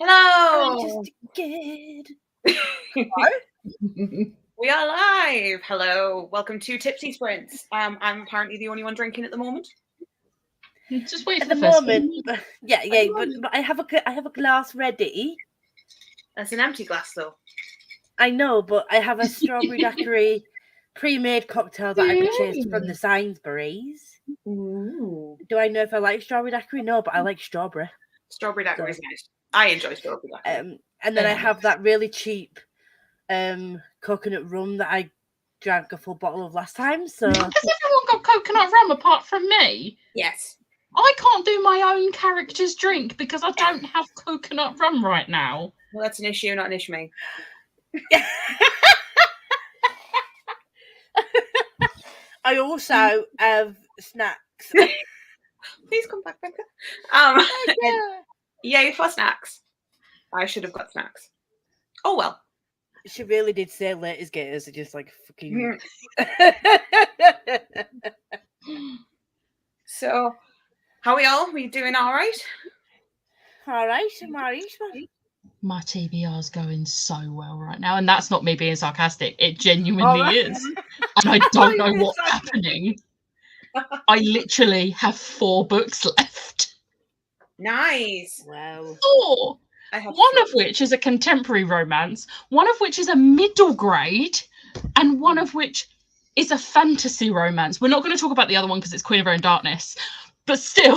Hello. I'm just a kid. We are live. Hello. Welcome to Tipsy Sprints. I'm apparently the only one drinking at the moment. Just wait At for the the first moment, one. yeah, but I have a glass ready. That's an empty glass, though. I know, but I have a strawberry daiquiri pre-made cocktail that I purchased from the Sainsbury's. Ooh. Do I know if I like strawberry daiquiri? No, but I like strawberry. Strawberry daiquiri is nice. I enjoy strawberry daiquiri. And then I have that really cheap coconut rum that I drank a full bottle of last time. So Has everyone got coconut rum apart from me? Yes. I can't do my own character's drink because I don't have coconut rum right now. Well, that's an issue, not an issue. I also have snacks. Please come back, Becca. Yay for snacks. I should have got snacks. Oh well. She really did say latest gators are just like fucking. So, how are we all? We doing all right? All right, man. My TBR's going so well right now, and that's not me being sarcastic. It genuinely is, and I don't know what's happening. I literally have 4 books left. Nice. Wow. 4. One of which is a contemporary romance, one of which is a middle grade, and one of which is a fantasy romance. We're not going to talk about the other one because it's Queen of Her Own Darkness, but still,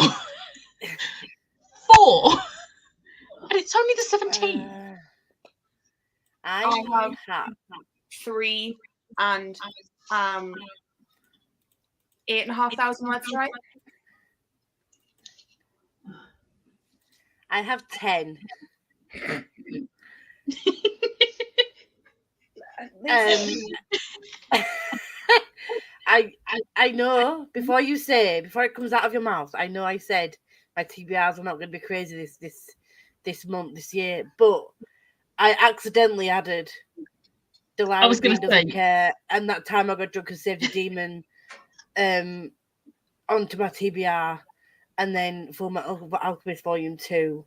4. And it's only the 17th. I have 3 and 8,500 words, right? I have 10. I know before it comes out of your mouth, I know I said my TBRs are not going to be crazy this month, this year, but I accidentally added Delilah Green Doesn't Care and That Time I Got Drunk and Saved a Demon onto my TBR, and then Full Metal Alchemist Volume 2.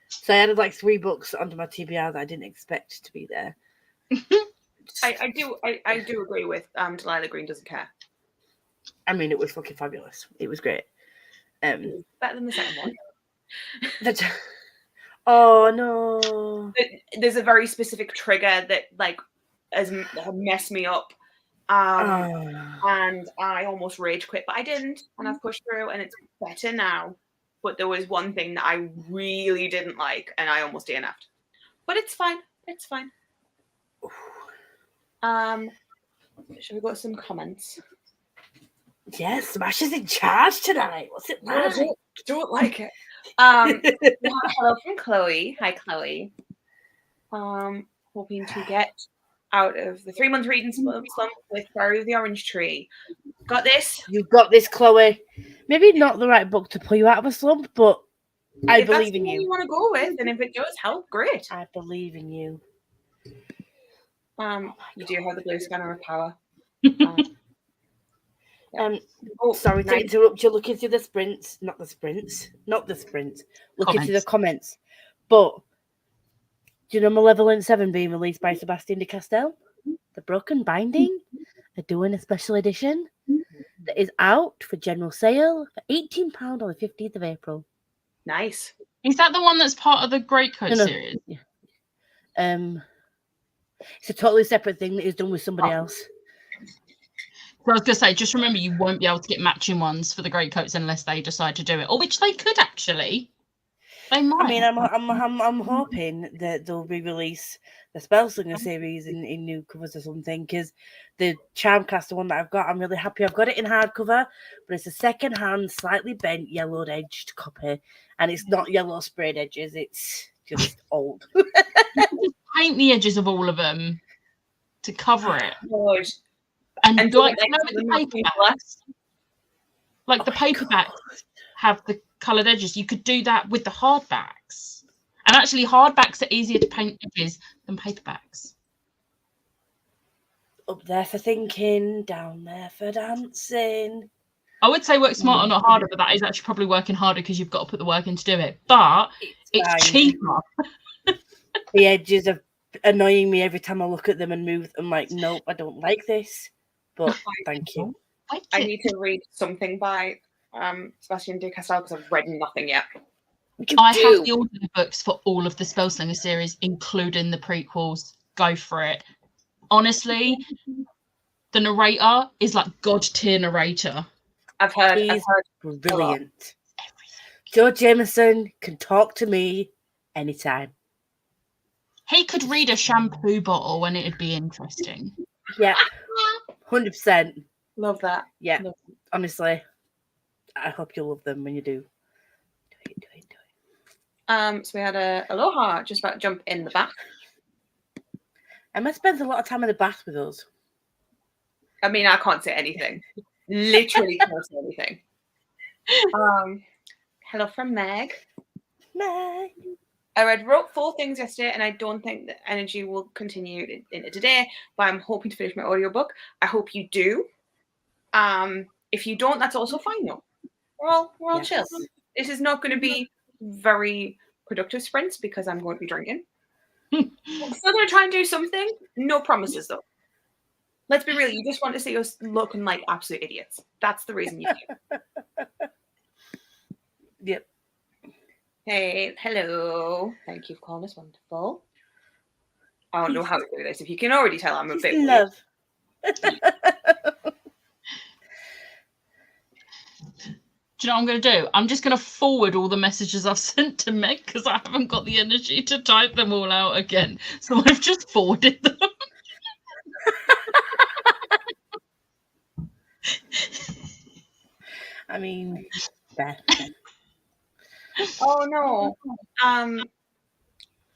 So I added like 3 books onto my TBR that I didn't expect to be there. I do agree with Delilah Green Doesn't Care. I mean, it was fucking fabulous. It was great. Better than the second one. Oh no! There's a very specific trigger that has messed me up, and I almost rage quit, but I didn't, and I've pushed through, and it's better now. But there was one thing that I really didn't like, and I almost DNF'd. But it's fine. It's fine. Should we go to some comments? Yes, Smash is in charge tonight. What's it like? Don't like it. Hello from Chloe. Hi, Chloe. Hoping to get out of the 3-month reading slump with Fairy of the Orange Tree. Got this? You've got this, Chloe. Maybe not the right book to pull you out of a slump, but I believe in you. If that's what you want to go with, and if it does help, great. I believe in you. You do have the blue scanner of power. Sorry to interrupt you. Looking through the sprints, not the sprints. Looking through the comments. But do you know Malevolent 7 being released by Sebastian de Castell? The Broken Binding are doing a special edition that is out for general sale for £18 on the 15th of April. Nice. Is that the one that's part of the Greatcoat series? Yeah. It's a totally separate thing that is done with somebody else. I was going to say, just remember you won't be able to get matching ones for the Greatcoats unless they decide to do it, or which they could actually. They might. I mean, I'm hoping that they'll re-release the Spellslinger series in new covers or something, because the Charmcaster one that I've got, I'm really happy. I've got it in hardcover, but it's a second-hand, slightly bent, yellowed-edged copy, and it's not yellow sprayed edges. It's just old. Paint the edges of all of them to cover it. Lord. And like the paperbacks, like the paperbacks have the coloured edges. You could do that with the hardbacks. And actually, hardbacks are easier to paint edges than paperbacks. Up there for thinking, down there for dancing. I would say work smarter, not harder, but that is actually probably working harder because you've got to put the work in to do it. But It's cheaper. The edges are annoying me every time I look at them and move. I'm like, nope, I don't like this. But thank you. I need to read something by Sebastian de Castell because I've read nothing yet. I have the audio books for all of the Spellslinger series, including the prequels. Go for it. Honestly, the narrator is like god tier narrator. I've heard brilliant. George Jameson can talk to me anytime. He could read a shampoo bottle and it'd be interesting. Yeah, 100%. Love that. Yeah, honestly, I hope you love them when you do. Do it. So we had a Aloha just about to jump in the bath. Emma spends a lot of time in the bath with us. I mean, I can't say anything. Literally can't say anything. Hello from Meg. Meg. I wrote 4 things yesterday, and I don't think the energy will continue into today, but I'm hoping to finish my audiobook. I hope you do. If you don't, that's also fine, though. We're all chill. This is not going to be very productive sprints because I'm going to be drinking. I'm still going to try and do something. No promises, though. Let's be real. You just want to see us looking like absolute idiots. That's the reason you do. Yep. Hey, hello. Thank you for calling us. Wonderful. I don't know how to do this. If you can already tell, I'm a bit love. Do you know what I'm going to do? I'm just going to forward all the messages I've sent to Meg because I haven't got the energy to type them all out again. So I've just forwarded them. I mean, oh no.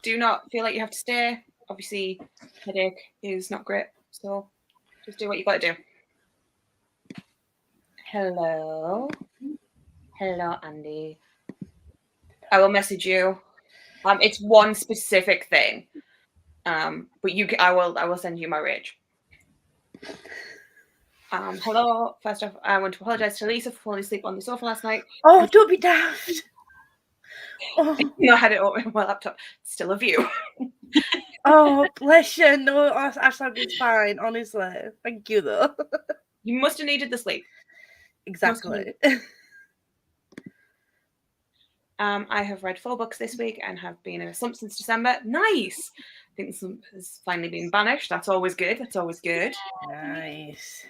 Do not feel like you have to stay. Obviously, headache is not great. So just do what you got to do. Hello. Hello, Andy. I will message you. It's one specific thing. But I will send you my rage. Hello. First off, I want to apologize to Lisa for falling asleep on the sofa last night. Oh, don't be daft. Oh. I had it open on my laptop. Still a view. Oh, bless you. No, Ashland is fine, honestly. Thank you, though. You must have needed the sleep. Exactly. I have read 4 books this week and have been in a slump since December. Nice. I think the slump has finally been banished. That's always good. Nice.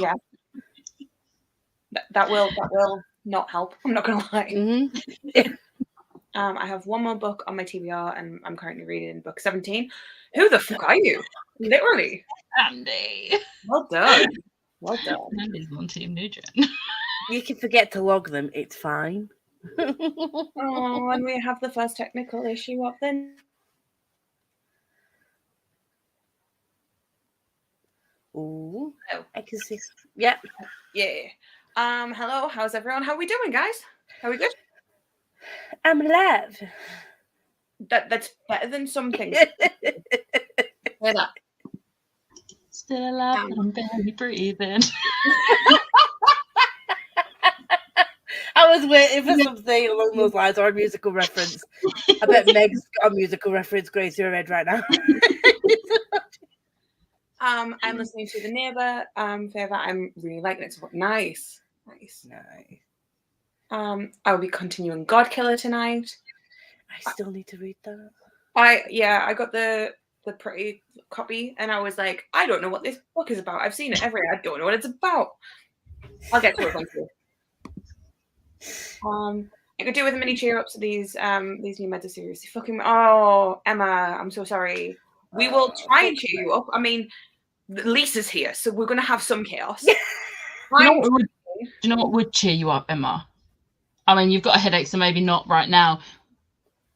Yeah. That will not help. I'm not gonna lie. Mm-hmm. I have 1 more book on my TBR, and I'm currently reading book 17. Who the fuck are you? Literally, Andy. Well done. Andy's on Team Nugent. You can forget to log them. It's fine. Oh, and we have the first technical issue up then. Ooh, Oh. I can see. Yep. Yeah. Hello. How's everyone? How are we doing, guys? Are we good? I'm alive. That's better than some things. Hear that? Still alive, I'm barely breathing. I was waiting for something along those lines or a musical reference. I bet Meg's got a musical reference going through her head right now. I'm listening to The Neighbour. Favor. I'm really liking it. So nice. I will be continuing God Killer tonight. I still need to read that. I got the pretty copy, and I was like, I don't know what this book is about. I've seen it everywhere. I don't know what it's about. I'll get to it eventually. I could do with a mini cheer ups of these new meta series. Oh, Emma, I'm so sorry. We will try and cheer you up. I mean, Lisa's here, so we're gonna have some chaos. Do you know what would cheer you up, Emma? I mean, you've got a headache, so maybe not right now.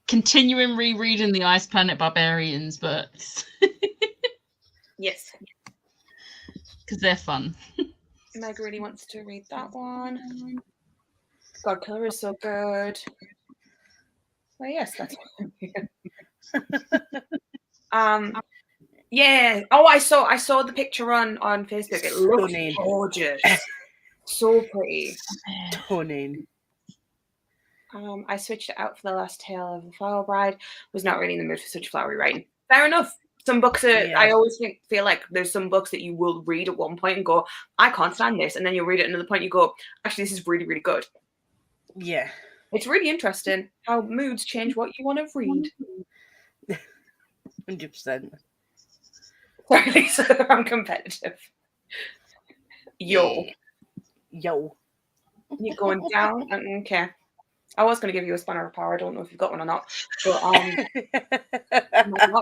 Continuing rereading the Ice Planet Barbarians books. Yes. Because they're fun. Meg really wants to read that one. God Killer is so good. Well, yes, that's yeah. Oh, I saw the picture on Facebook. It looks gorgeous. So pretty. Stunning. I switched it out for the last tale of the Flower Bride. Was not really in the mood for such flowery writing. Fair enough. Some books are. Yeah. I always feel like there's some books that you will read at one point and go, I can't stand this, and then you'll read it at another point. You go, actually, this is really, really good. Yeah. It's really interesting how moods change what you want to read. 100%. Sorry, Lisa, I'm competitive. Yo. You're going down? Okay. I was going to give you a spanner of power. I don't know if you've got one or not. But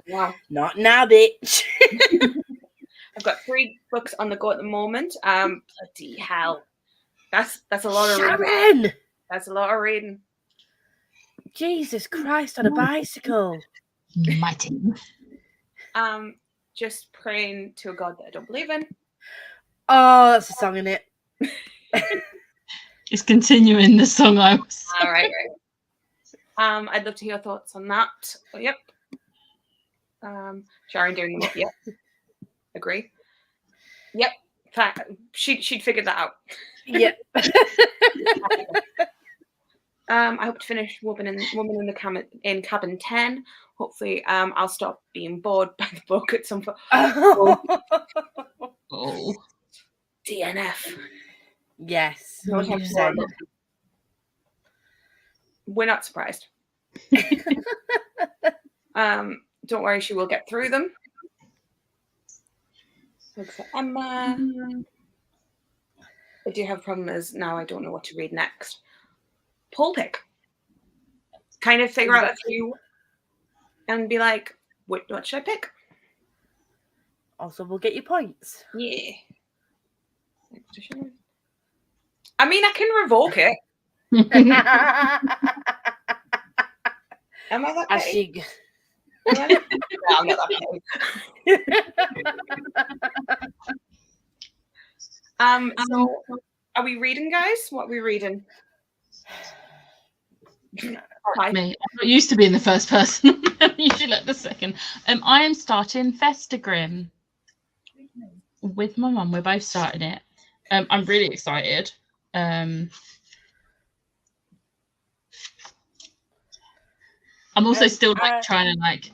wow. Not now, bitch. I've got 3 books on the go at the moment. Bloody hell. That's a lot of reading. Sharon! That's a lot of reading. Jesus Christ, on a bicycle. Mighty. Just praying to a God that I don't believe in. Oh, that's a song in it. It's continuing the song I was. All right. I'd love to hear your thoughts on that. Oh, yep. Sharon doing them up. Yep. Agree. Yep. She'd figured that out. Yep. I hope to finish Woman in Cabin 10. Hopefully, I'll stop being bored by the book at some point. Oh. DNF. Yes. No time to say. We're not surprised. Don't worry, she will get through them. Look for Emma. I do have a problem as now I don't know what to read next. Poll pick. Kind of figure out a few and be like, what should I pick? Also, we'll get you points. Yeah. I mean, I can revoke it. Am I that petty? No, I'm not that petty. So, are we reading, guys? What are we reading? Me. I'm not used to being the first person. I'm usually like the second. I am starting Festagrim with my mum. We're both starting it. I'm really excited. I'm also still trying to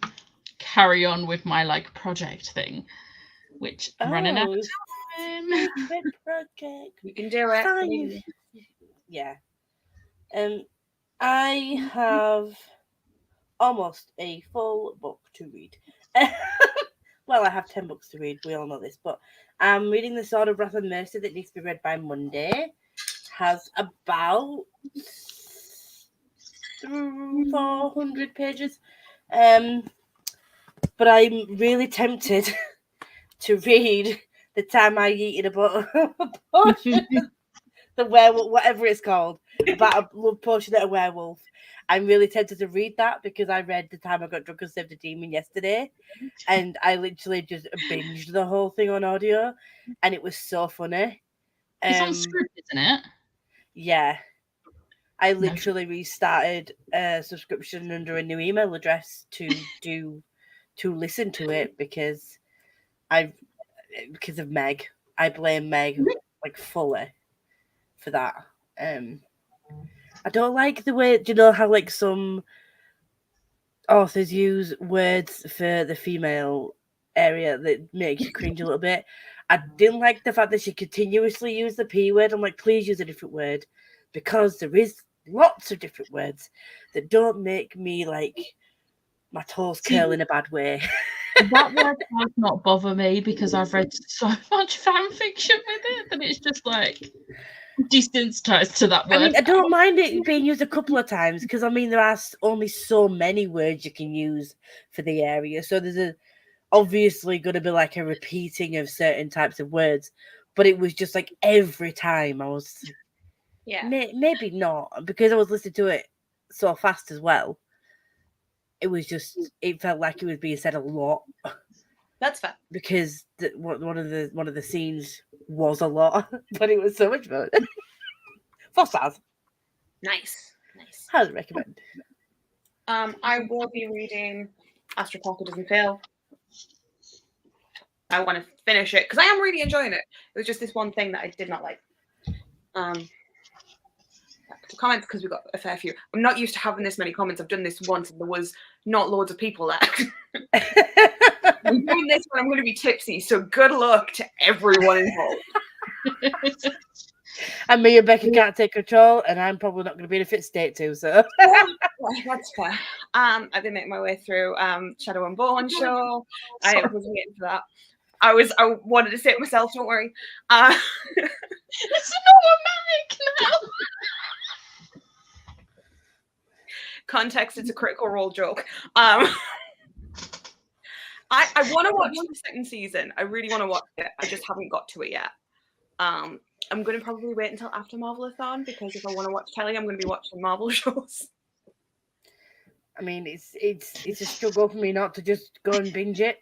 carry on with my project thing, which I'm running out of time. Project. You can do it. Fine. Yeah. I have almost a full book to read. Well, I have 10 books to read. We all know this, but I'm reading The Sword of Wrath and Mercy that needs to be read by Monday. Has about 400 pages. But I'm really tempted to read The Time I Eaten a Potion, the werewolf, whatever it's called, about a love potion at a werewolf. I'm really tempted to read that because I read The Time I Got Drunk and Saved a Demon yesterday, and I literally just binged the whole thing on audio, and it was so funny. It's on Script, isn't it? Yeah. I literally restarted a subscription under a new email address to listen to it because of Meg. I blame Meg fully for that. I don't like the way, do you know how some authors use words for the female area that make you cringe a little bit? I didn't like the fact that she continuously used the P word. I'm like, please use a different word, because there is lots of different words that don't make me my toes curl in a bad way. That word does not bother me because I've read so much fan fiction with it that it's just desensitized to that word. I mean, I don't mind it being used a couple of times because there are only so many words you can use for the area. So there's obviously going to be a repeating of certain types of words, but it was just every time I was, maybe not, because I was listening to it so fast as well. It was just, it felt like it was being said a lot. That's fair. Because one of the scenes was a lot, but it was so much fun. 4 stars. Nice. Highly recommend. I will be reading Astro Parker Doesn't Fail. I want to finish it because I am really enjoying it. It was just this one thing that I did not like. to comments because we got a fair few. I'm not used to having this many comments. I've done this once and there was not loads of people left. I'm doing this when I'm going to be tipsy, so good luck to everyone involved. And me and Becky can't take control, and I'm probably not going to be in a fit state too. So that's fair. I've been making my way through Shadow and Bone show. I was waiting for that. I wanted to say it myself. Don't worry. It's not now. Context: it's a Critical Role joke. I want to watch the second season. I really want to watch it. I just haven't got to it yet. I'm going to probably wait until after Marvelathon because if I want to watch telly, I'm going to be watching Marvel shows. I mean, it's a struggle for me not to just go and binge it.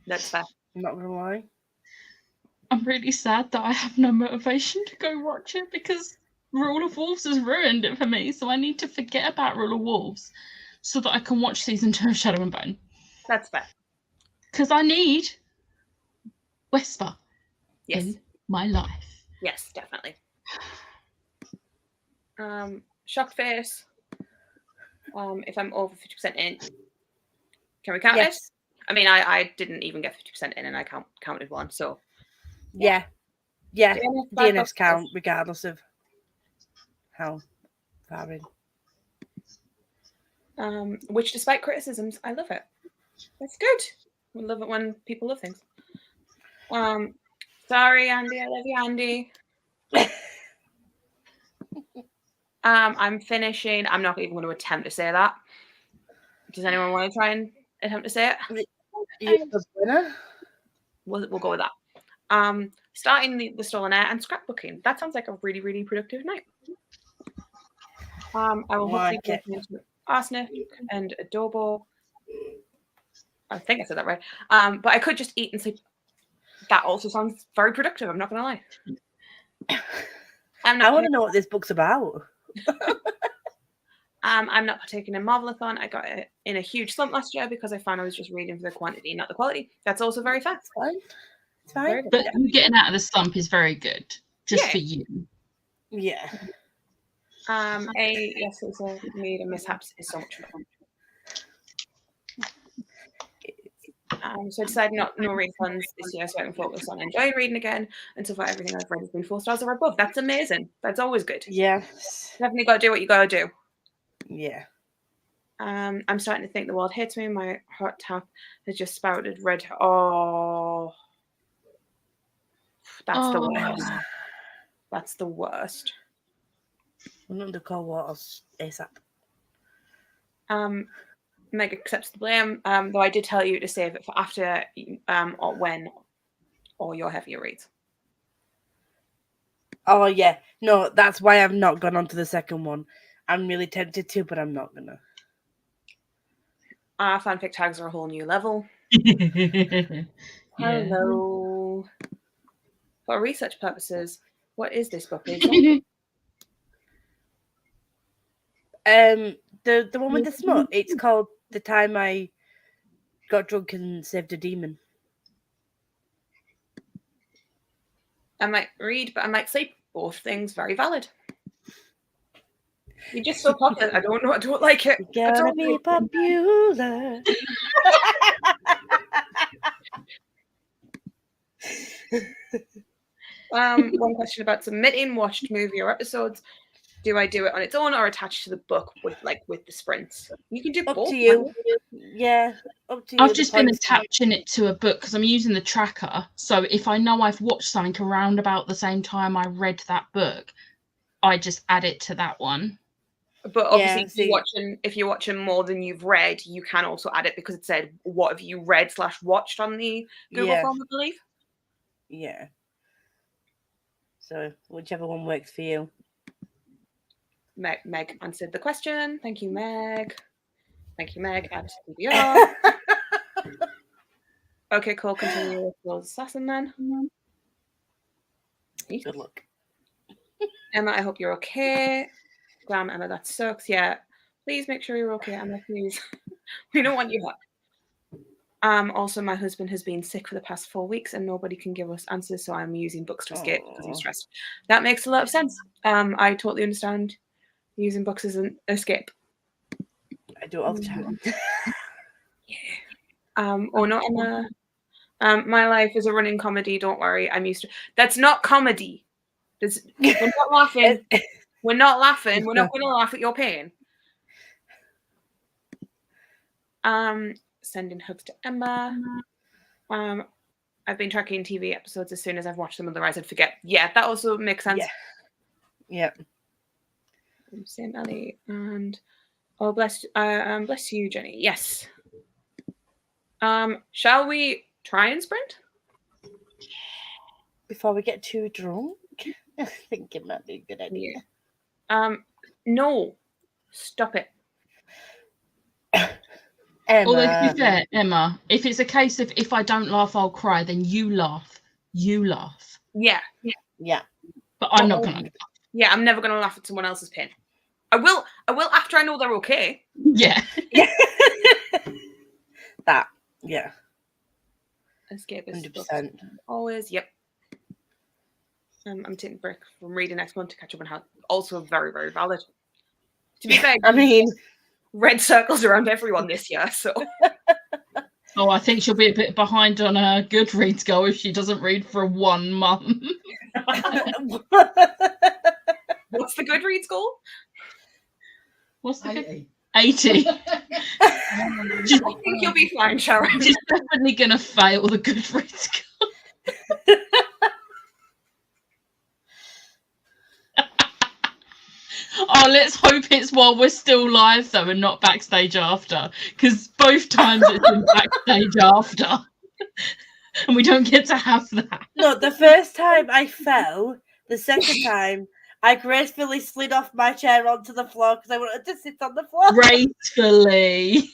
That's fair. I'm not going to lie. I'm really sad that I have no motivation to go watch it because Rule of Wolves has ruined it for me. So I need to forget about Rule of Wolves so that I can watch season 2 of Shadow and Bone. That's fair. Because I need Wesper in my life. Yes, definitely. Shocked face. If I'm over 50% in, can we count it? I mean, I didn't even get 50% in, and I counted one. So yeah. DNFs count regardless of how far in. Which, despite criticisms, I love it. That's good. We love it when people love things. Sorry, Andy. I love you, Andy. I'm finishing. I'm not even going to attempt to say that. Does anyone want to try and attempt to say it? We'll go with that. Starting the Stolen Air and scrapbooking. That sounds like a really, really productive night. I will hopefully get into arsenic and adobo. I think I said that right. But I could just eat and sleep. That also sounds very productive. I'm not going to lie. I want to know what this book's about. I'm not partaking in Marvelathon. I got it in a huge slump last year because I found I was just reading for the quantity, not the quality. That's also very fair. It's fine. But getting out of the slump is very good, just for you. Yeah. Yes, it's a Mead and Mishaps is so much fun. So I decided no refunds this year, so I can focus on enjoying reading again. And so far, everything I've read has been 4 stars or above. That's amazing. That's always good. Yeah. Definitely got to do what you got to do. Yeah. I'm starting to think the world hates me. My hot tap has just spouted red. Oh, that's the worst. That's the worst. I'm under cold water ASAP. Meg accepts the blame, though I did tell you to save it for after or when or your heavier reads. Oh, yeah. No, that's why I've not gone on to the second one. I'm really tempted to, but I'm not going to. Fanfic tags are a whole new level. Yeah. Hello. For research purposes, what is this book? The one with the smut. It's called The Time I Got Drunk and Saved a Demon. I might read, but I might sleep. Both things very valid. You're just so popular. I don't know. I don't like it. You're gonna be popular. One question about submitting watched movie or episodes. Do I do it on its own or attached to the book with the sprints? You can do up both. To you. Yeah, up to you. I've just been attaching it to a book because I'm using the tracker. So if I know I've watched something around about the same time I read that book, I just add it to that one. But obviously, if you're watching more than you've read, you can also add it because it said, what have you read / watched on the Google form, I believe. Yeah. So whichever one works for you. Meg answered the question. Thank you, Meg. Thank you, Meg. Add to PBR. Okay, cool. Continue with World Assassin then. Good luck. Emma, I hope you're okay. Glam, Emma, that sucks. Yeah. Please make sure you're okay, Emma, please. We don't want you hurt. Also, my husband has been sick for the past 4 weeks and nobody can give us answers, so I'm using books to escape because I'm stressed. That makes a lot of sense. I totally understand Using books as an escape. I do it all the time. Or not Emma. My life is a running comedy. Don't worry, I'm used to. That's not comedy. We're not laughing. We're not laughing. We're not going to laugh at your pain. Sending hugs to Emma. I've been tracking TV episodes as soon as I've watched them. Otherwise, I'd forget. Yeah, that also makes sense. Yeah. Same Ellie and bless you, Jenny. Yes. Shall we try and sprint before we get too drunk? I think it might be a good idea. No, stop it. Emma. Although to be fair, Emma, if it's a case of if I don't laugh, I'll cry, then you laugh. You laugh. Yeah. But I'm not gonna. Yeah, I'm never gonna laugh at someone else's pain. I will after I know they're okay. Yeah. That. Yeah. Escape is 100%. Always. Yep. I'm taking a break from reading next month to catch up on how. Also very, very valid. To be fair, I mean, red circles around everyone this year, so. Oh, I think she'll be a bit behind on her Goodreads goal if she doesn't read for 1 month. What's the Goodreads goal? What's the 80? 80. I think you'll be fine, Sharon. She's definitely going to fail the Goodreads goal. Oh, let's hope it's while we're still live, though, and not backstage after. Because both times it's been backstage after. And we don't get to have that. No, the first time I fell, the second time, I gracefully slid off my chair onto the floor because I wanted to sit on the floor. Gracefully.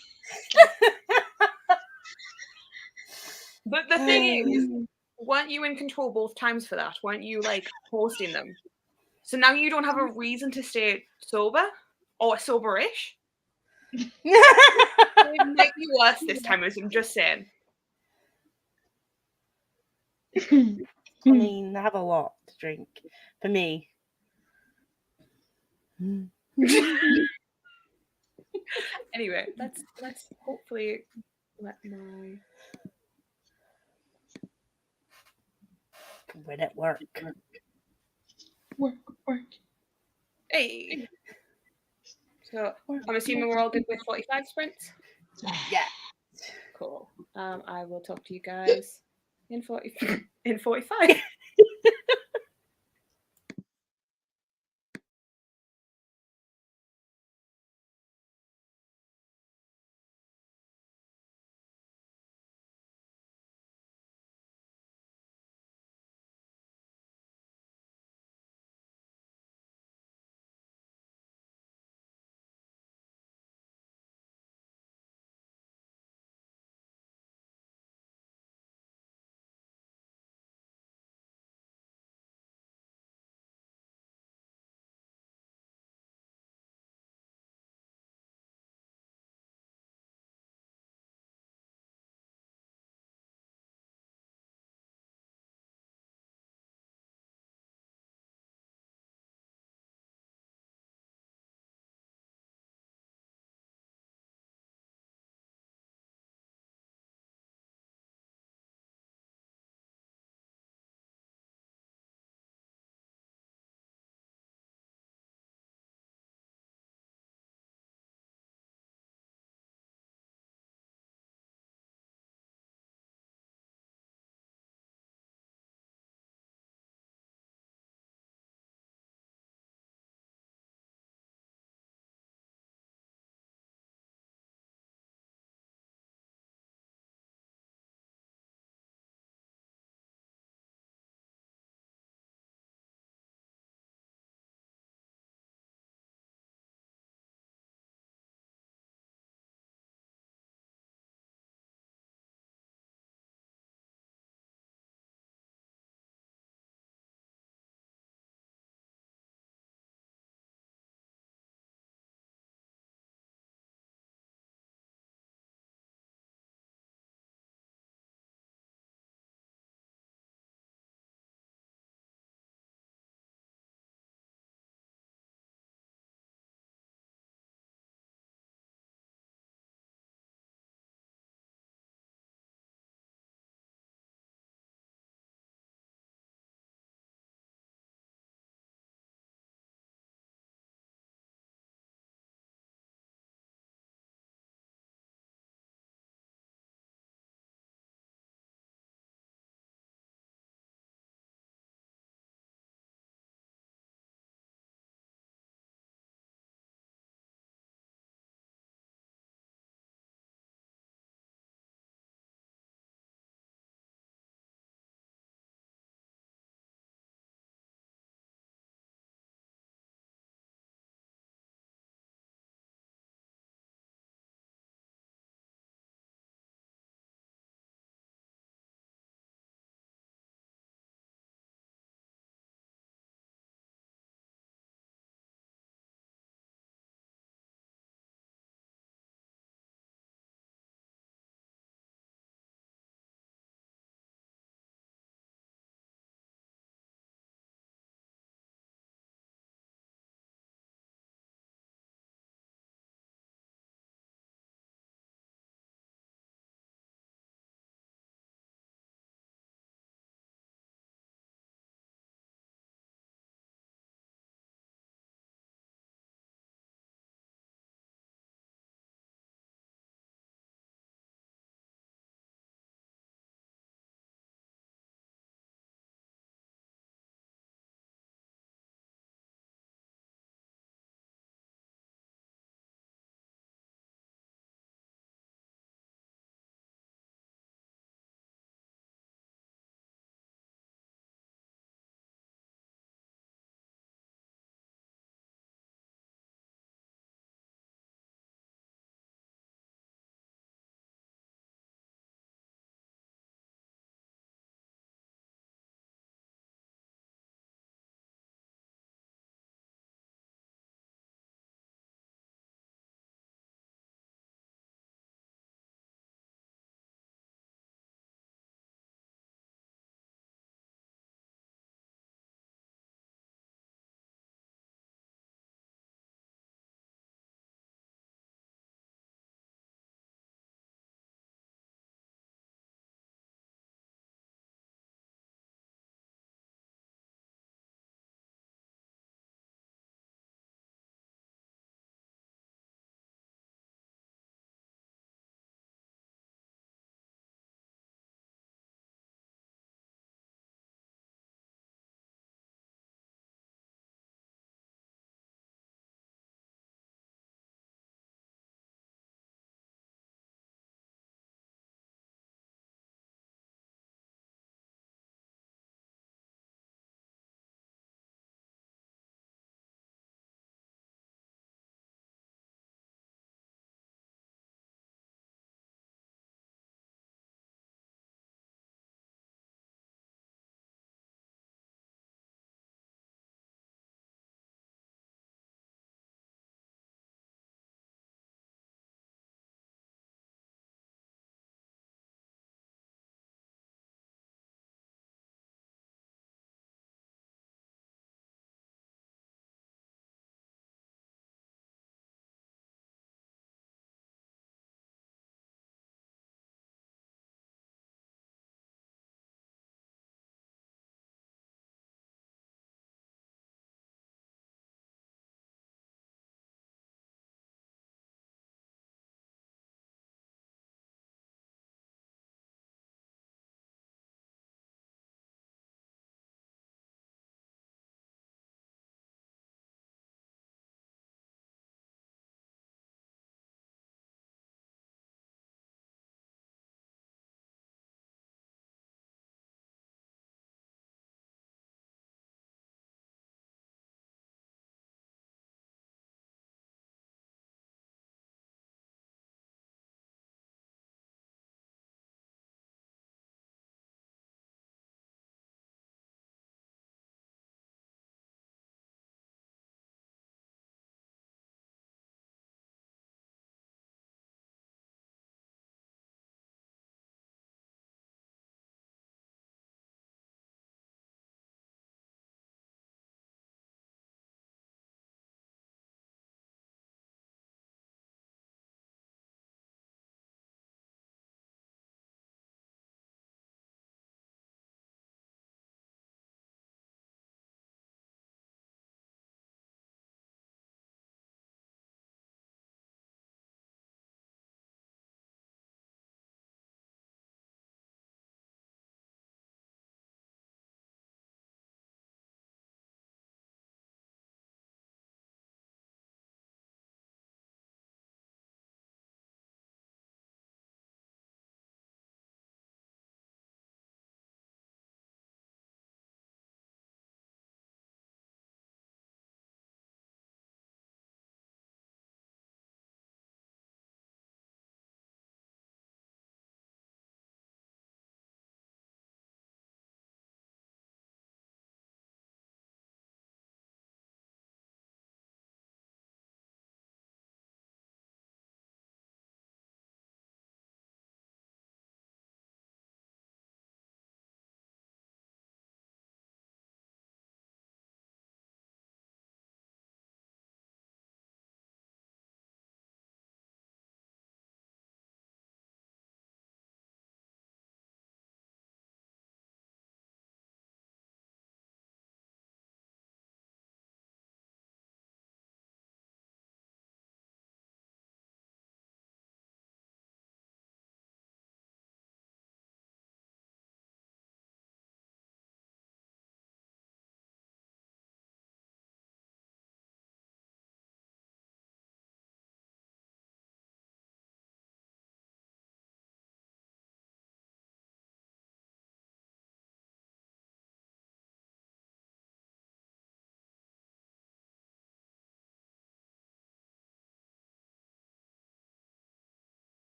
But the thing is, weren't you in control both times for that? Weren't you, like, hosting them? So now you don't have a reason to stay sober or soberish. It might be worse this time, as I'm just saying. I mean, I have a lot to drink for me. Anyway, let's hopefully let my We're at work. Work. Hey. So I'm assuming we're all good with 45 sprints. Yeah. Cool. I will talk to you guys in 45.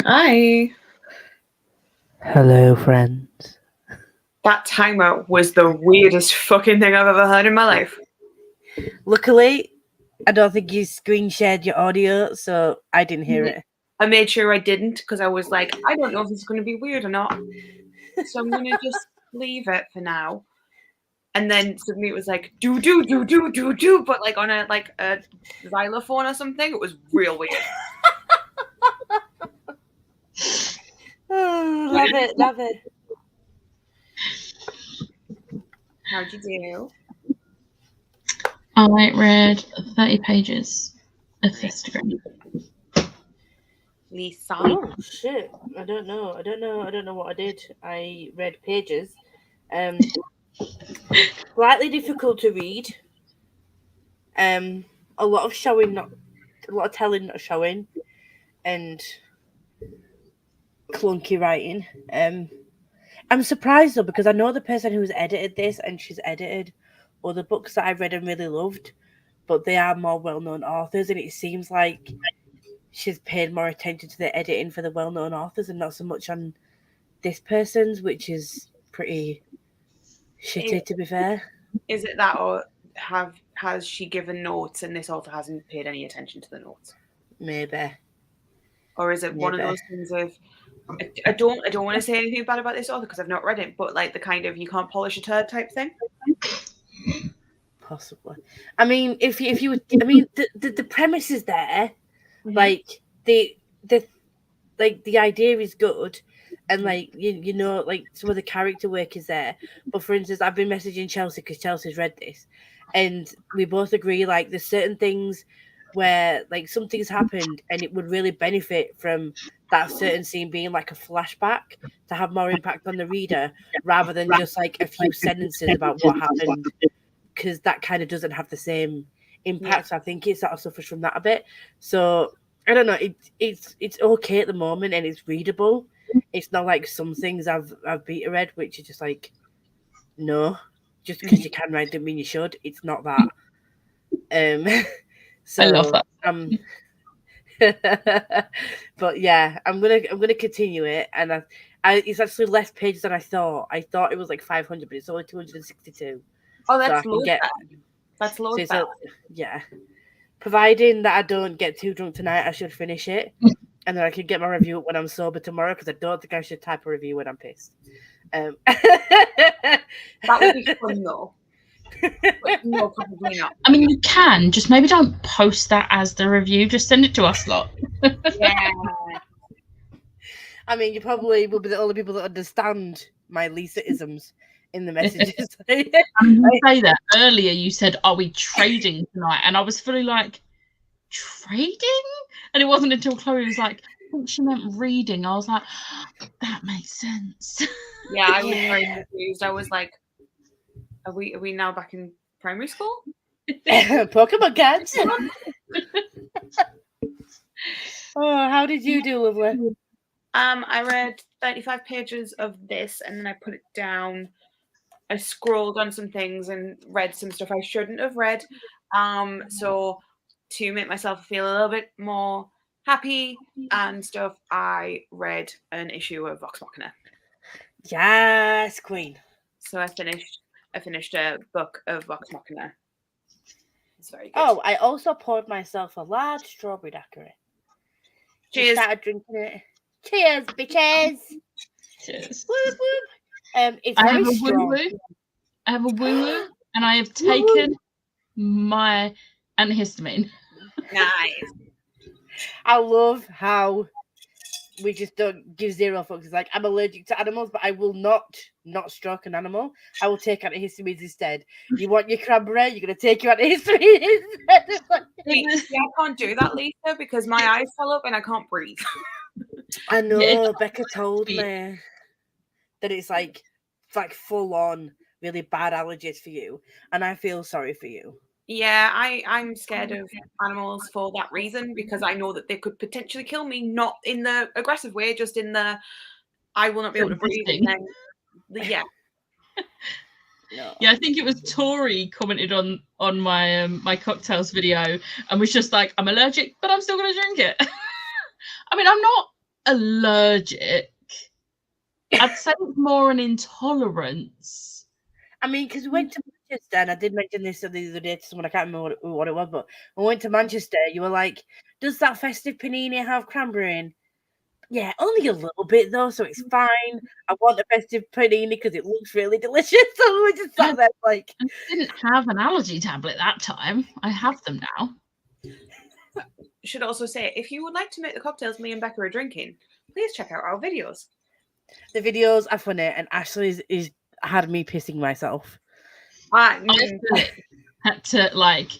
Hi. Hello, friends. That timer was the weirdest fucking thing I've ever heard in my life. Luckily, I don't think you screen shared your audio, so I didn't hear it. I made sure I didn't because I was like, I don't know if it's going to be weird or not. So I'm going to just leave it for now. And then suddenly it was like, do, but like on a xylophone or something. It was real weird. Oh, love it. How'd you do? I read 30 pages of history. Lisa? Oh shit! I don't know what I did. I read pages. Slightly difficult to read. A lot of telling, not showing, and clunky writing. I'm surprised though because I know the person who's edited this, and she's edited other books that I've read and really loved, but they are more well-known authors, and it seems like she's paid more attention to the editing for the well-known authors and not so much on this person's, which is pretty shitty, to be fair. Is it that, or has she given notes and this author hasn't paid any attention to the notes? Maybe. Or is it one of those things of I don't want to say anything bad about this author because I've not read it, but like the kind of you can't polish a turd type thing? Possibly. I mean, if you I mean the premise is there. Mm-hmm. Like the idea is good, and like you know, like some of the character work is there. But for instance, I've been messaging Chelsea because Chelsea's read this, and we both agree like there's certain things where like something's happened and it would really benefit from that certain scene being like a flashback to have more impact on the reader rather than just like a few sentences about what happened, because that kind of doesn't have the same impact. So I think it sort of suffers from that a bit. So I don't know. It's okay at the moment and it's readable. It's not like some things I've beta read, which is just like, no, just because you can write doesn't mean you should. It's not that. So, I love that. But yeah, I'm gonna continue it, and it's actually less pages than I thought. I thought it was like 500, but it's only 262. Oh, that's so low. That's low. So yeah. Providing that I don't get too drunk tonight, I should finish it, and then I can get my review when I'm sober tomorrow. Because I don't think I should type a review when I'm pissed. That would be fun though. No, probably not. I mean, you can just maybe don't post that as the review. Just send it to us lot. Yeah. I mean, you probably will be the only people that understand my Lisa-isms in the messages. You say that earlier. You said, "Are we trading tonight?" And I was fully like, "Trading?" And it wasn't until Chloe was like, "I think she meant reading." I was like, "That makes sense." Yeah, I was very confused. I was like, Are we now back in primary school? Pokemon cards. Oh, how did you do, lovely? I read 35 pages of this and then I put it down. I scrolled on some things and read some stuff I shouldn't have read. So to make myself feel a little bit more happy and stuff, I read an issue of Vox Machina. Yes, queen. So I finished a book of Vox Machina. It's very good. Oh, I also poured myself a large strawberry daiquiri. Cheers. Started drinking it. Cheers, bitches. Cheers. Whoop, whoop. It's very strong. I have a woo-woo, and I have taken my antihistamine. Nice. I love how we just don't give zero fucks. It's like, I'm allergic to animals, but I will not stroke an animal. I will take antihistamines instead. You want your cranberry? You're going to take your antihistamine instead. Yeah, I can't do that, Lisa, because my eyes fell up and I can't breathe. I know. Becca told me that it's like full on really bad allergies for you, and I feel sorry for you. Yeah, I'm scared of animals for that reason, because I know that they could potentially kill me, not in the aggressive way, just in the I will not be able to breathe. Yeah. No. Yeah, I think it was Tori commented on my my cocktails video and was just like, I'm allergic, but I'm still going to drink it. I mean, I'm not allergic. I'd say it's more an intolerance. I mean, because we went to Manchester, and I did mention this the other day to someone, I can't remember what it was, but when we went to Manchester, you were like, does that festive panini have cranberry in? Yeah, only a little bit though, so it's fine. I want a festive panini because it looks really delicious. So we just sat there like. I didn't have an allergy tablet that time. I have them now. Should also say, if you would like to make the cocktails me and Becca are drinking, please check out our videos. The videos are funny, and Ashley's is had me pissing myself. I had to like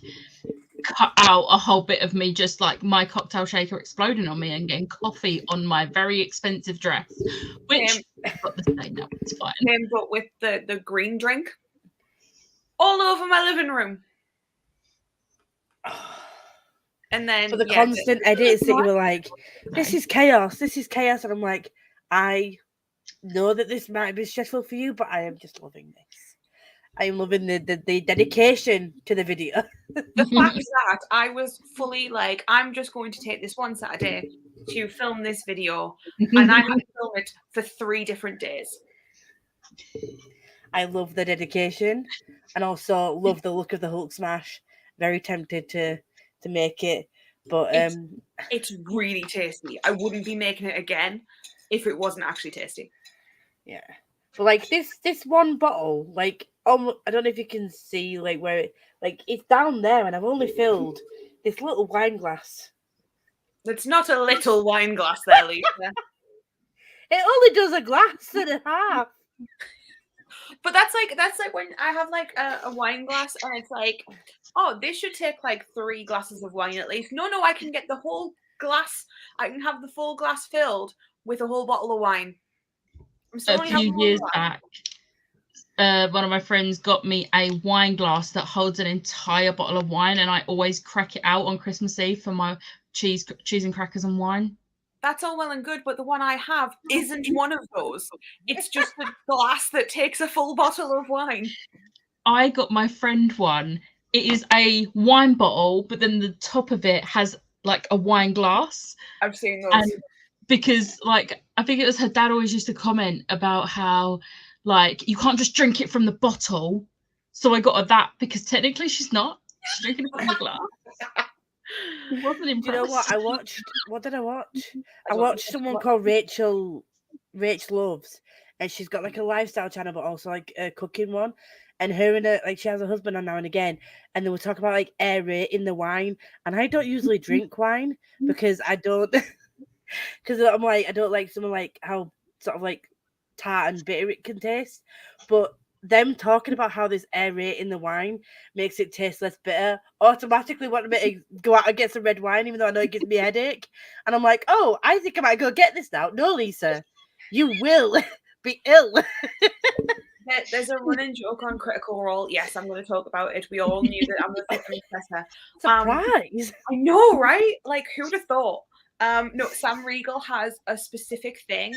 cut out a whole bit of me just like my cocktail shaker exploding on me and getting coffee on my very expensive dress, which I've got the stain now, it's fine. But with the green drink all over my living room. And then for the constant edits that you were like, this is chaos, and I'm like, I know that this might be stressful for you, but I am just loving this. I am loving the dedication to the video. The fact that I was fully like, I'm just going to take this one Saturday to film this video, and I had to film it for 3 different days. I love the dedication, and also love the look of the Hulk smash. Very tempted to make it, but it's really tasty. I wouldn't be making it again if it wasn't actually tasty. Yeah, but like this one bottle, like I don't know if you can see like where it, like it's down there, and I've only filled this little wine glass. It's not a little wine glass there, Lisa. It only does a glass and a half. But that's like when I have like a wine glass, and it's like, oh, this should take like 3 glasses of wine at least. No, I can get the whole glass. I can have the full glass filled with a whole bottle of wine. A few years back, one of my friends got me a wine glass that holds an entire bottle of wine, and I always crack it out on Christmas Eve for my cheese and crackers and wine. That's all well and good, but the one I have isn't one of those. It's just the glass that takes a full bottle of wine. I got my friend one. It is a wine bottle, but then the top of it has like a wine glass. I've seen those. And because like I think it was her dad always used to comment about how like you can't just drink it from the bottle. So I got her that because technically she's drinking it from the glass. It wasn't impressed. You know what I watched? What did I watch? I watched someone called Rachel Loves, and she's got like a lifestyle channel, but also like a cooking one. And her and like she has a husband on now and again, and they will talk about like aerating the wine. And I don't usually drink wine because I don't, because I'm like I don't like someone like how sort of like tart and bitter it can taste, but them talking about how this aerating the wine makes it taste less bitter, automatically want to go out and get some red wine, even though I know it gives me a headache. And I'm like, oh, I think I might go get this now. No, Lisa, you will be ill. There's a running joke on Critical Role. Yes, I'm going to talk about it. We all knew that I'm the second professor. Surprise! I know, right? Like, who'd have thought? No, Sam Riegel has a specific thing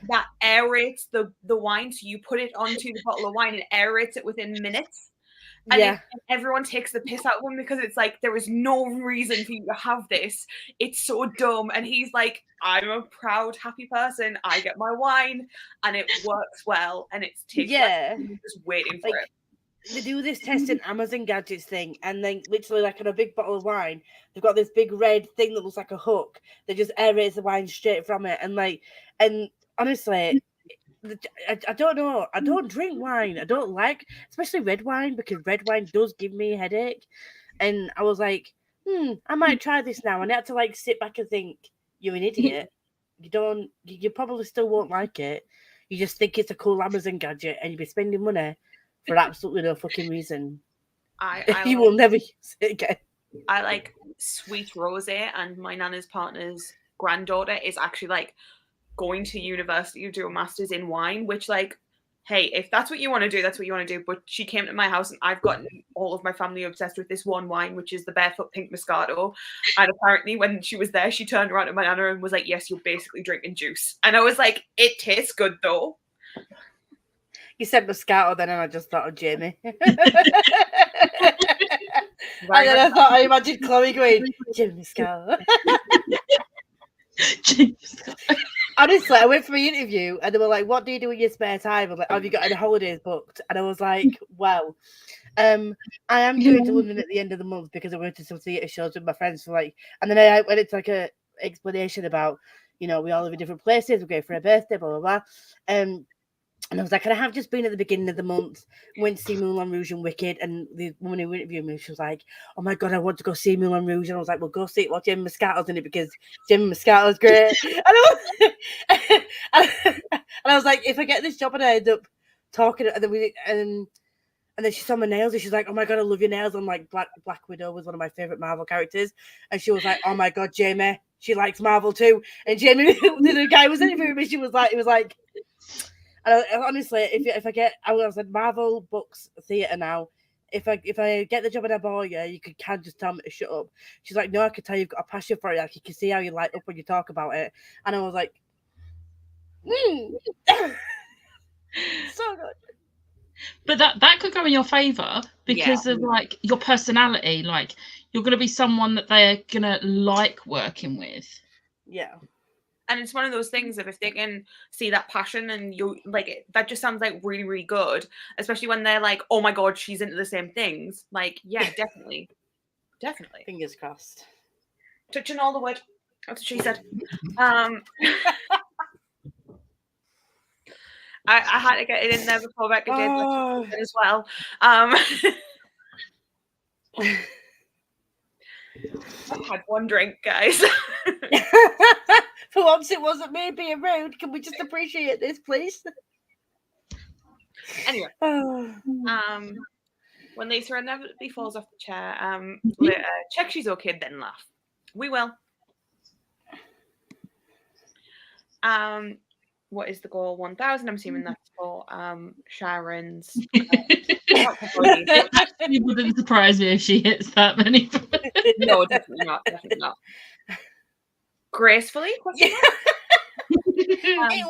that aerates the wine. So you put it onto the bottle of wine and aerates it within minutes. And everyone takes the piss out of him because it's like, there is no reason for you to have this. It's so dumb. And he's like, I'm a proud, happy person. I get my wine and it works well. And it's taking just waiting for it. They do this test in Amazon Gadgets thing, and then literally like on a big bottle of wine, they've got this big red thing that looks like a hook that just aerates the wine straight from it. And honestly, I don't know. I don't drink wine. I don't like, especially red wine, because red wine does give me a headache. And I was like, I might try this now. And I had to like sit back and think, you're an idiot. You probably still won't like it. You just think it's a cool Amazon gadget and you'll be spending money for absolutely no fucking reason. You will never use it again. I like Sweet Rosé, and my nana's partner's granddaughter is actually like going to university to do a master's in wine, which like, hey, if that's what you want to do, that's what you want to do. But she came to my house and I've gotten all of my family obsessed with this one wine, which is the Barefoot Pink Moscato. And apparently when she was there, she turned around to my nana and was like, yes, you're basically drinking juice. And I was like, it tastes good though. You said Moscato then, and I just thought of Jamie. And then I imagined Chloe going, Jamie Moscato. Honestly, I went for an interview and they were like, "What do you do in your spare time?" I was like, "Have you got any holidays booked?" And I was like, "Well, I am going to London at the end of the month because I went to some theatre shows with my friends for like." And then I went into like a explanation about, we all live in different places. We're going for a birthday, blah blah blah. And I was like, "And I have just been at the beginning of the month, went to see Moulin Rouge and Wicked." And the woman who interviewed me, she was like, "Oh my God, I want to go see Moulin Rouge." And I was like, "Well, go see it while Jim Moscato's in it because Jim Moscato's great." And I was like, if I get this job and I end up talking, and then she saw my nails and she's like, "Oh my God, I love your nails." I'm like, Black Widow was one of my favorite Marvel characters. And she was like, "Oh my God, Jamie, she likes Marvel too." And Jamie, the guy who was interviewing me, it was like, and honestly, if I get, I was at Marvel books theatre now. If I get the job and I bore you, you can just tell me to shut up. She's like, "No, I can tell you've got a passion for it. Like, you can see how you light up when you talk about it." And I was like, so good. But that could go in your favour because of like your personality. Like, you're going to be someone that they're going to like working with. Yeah. And it's one of those things of if they can see that passion and you like it, that just sounds like really, really good. Especially when they're like, "Oh my God, she's into the same things." Like, yeah, definitely. Definitely. Fingers crossed. Touching all the wood. That's what she said. I had to get it in there before Becca did as well. I've had one drink, guys. For once, it wasn't me being rude. Can we just appreciate this, please? Anyway, when Lisa inevitably falls off the chair, check she's okay, then laugh. We will. What is the goal? 1,000. I'm assuming that's for Sharon's. It actually wouldn't surprise me if she hits that many. No, definitely not. Definitely not. Gracefully. It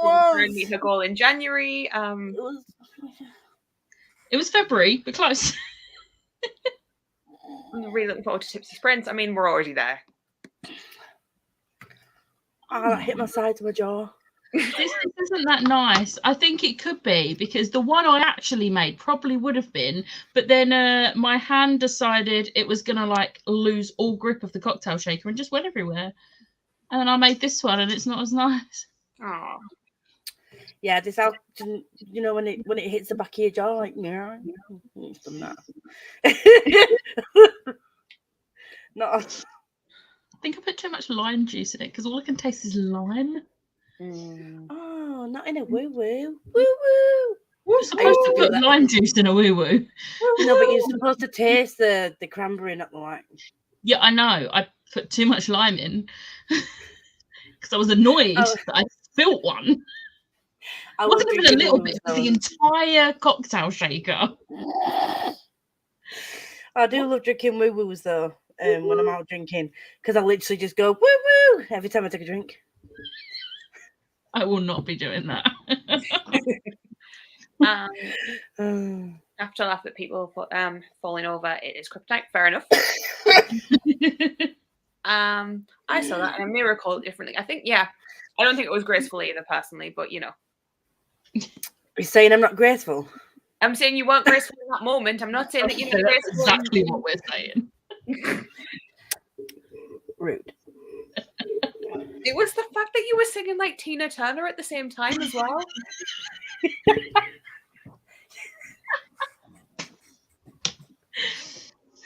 was. Meet her goal in January. It was February, but close. I'm really looking forward to Tipsy Sprints. I mean, we're already there. I hit my side to my jaw. This isn't that nice. I think it could be because the one I actually made probably would have been, but then my hand decided it was gonna like lose all grip of the cocktail shaker and just went everywhere. And then I made this one, and it's not as nice. Oh, yeah. This out, when it hits the back of your jaw, like it's done that. No, I think I put too much lime juice in it because all I can taste is lime. Oh, not in a woo woo. Woo woo. You're supposed to put lime juice in a woo woo. No, but you're supposed to taste the cranberry, not the lime. Yeah, I know. I put too much lime in because I was annoyed that I spilt one. I wasn't even a little bit, the entire cocktail shaker. I do love drinking woo woos though. When I'm out drinking, because I literally just go woo woo every time I take a drink. I will not be doing that. I have to laugh at people falling over. It is kryptonite. Fair enough. I saw that and I may recall it differently. I think, I don't think it was graceful either, personally, but You're saying I'm not graceful? I'm saying you weren't graceful in that moment. I'm not saying that you're not graceful. That's exactly what we're saying. Rude. It was the fact that you were singing like Tina Turner at the same time as well.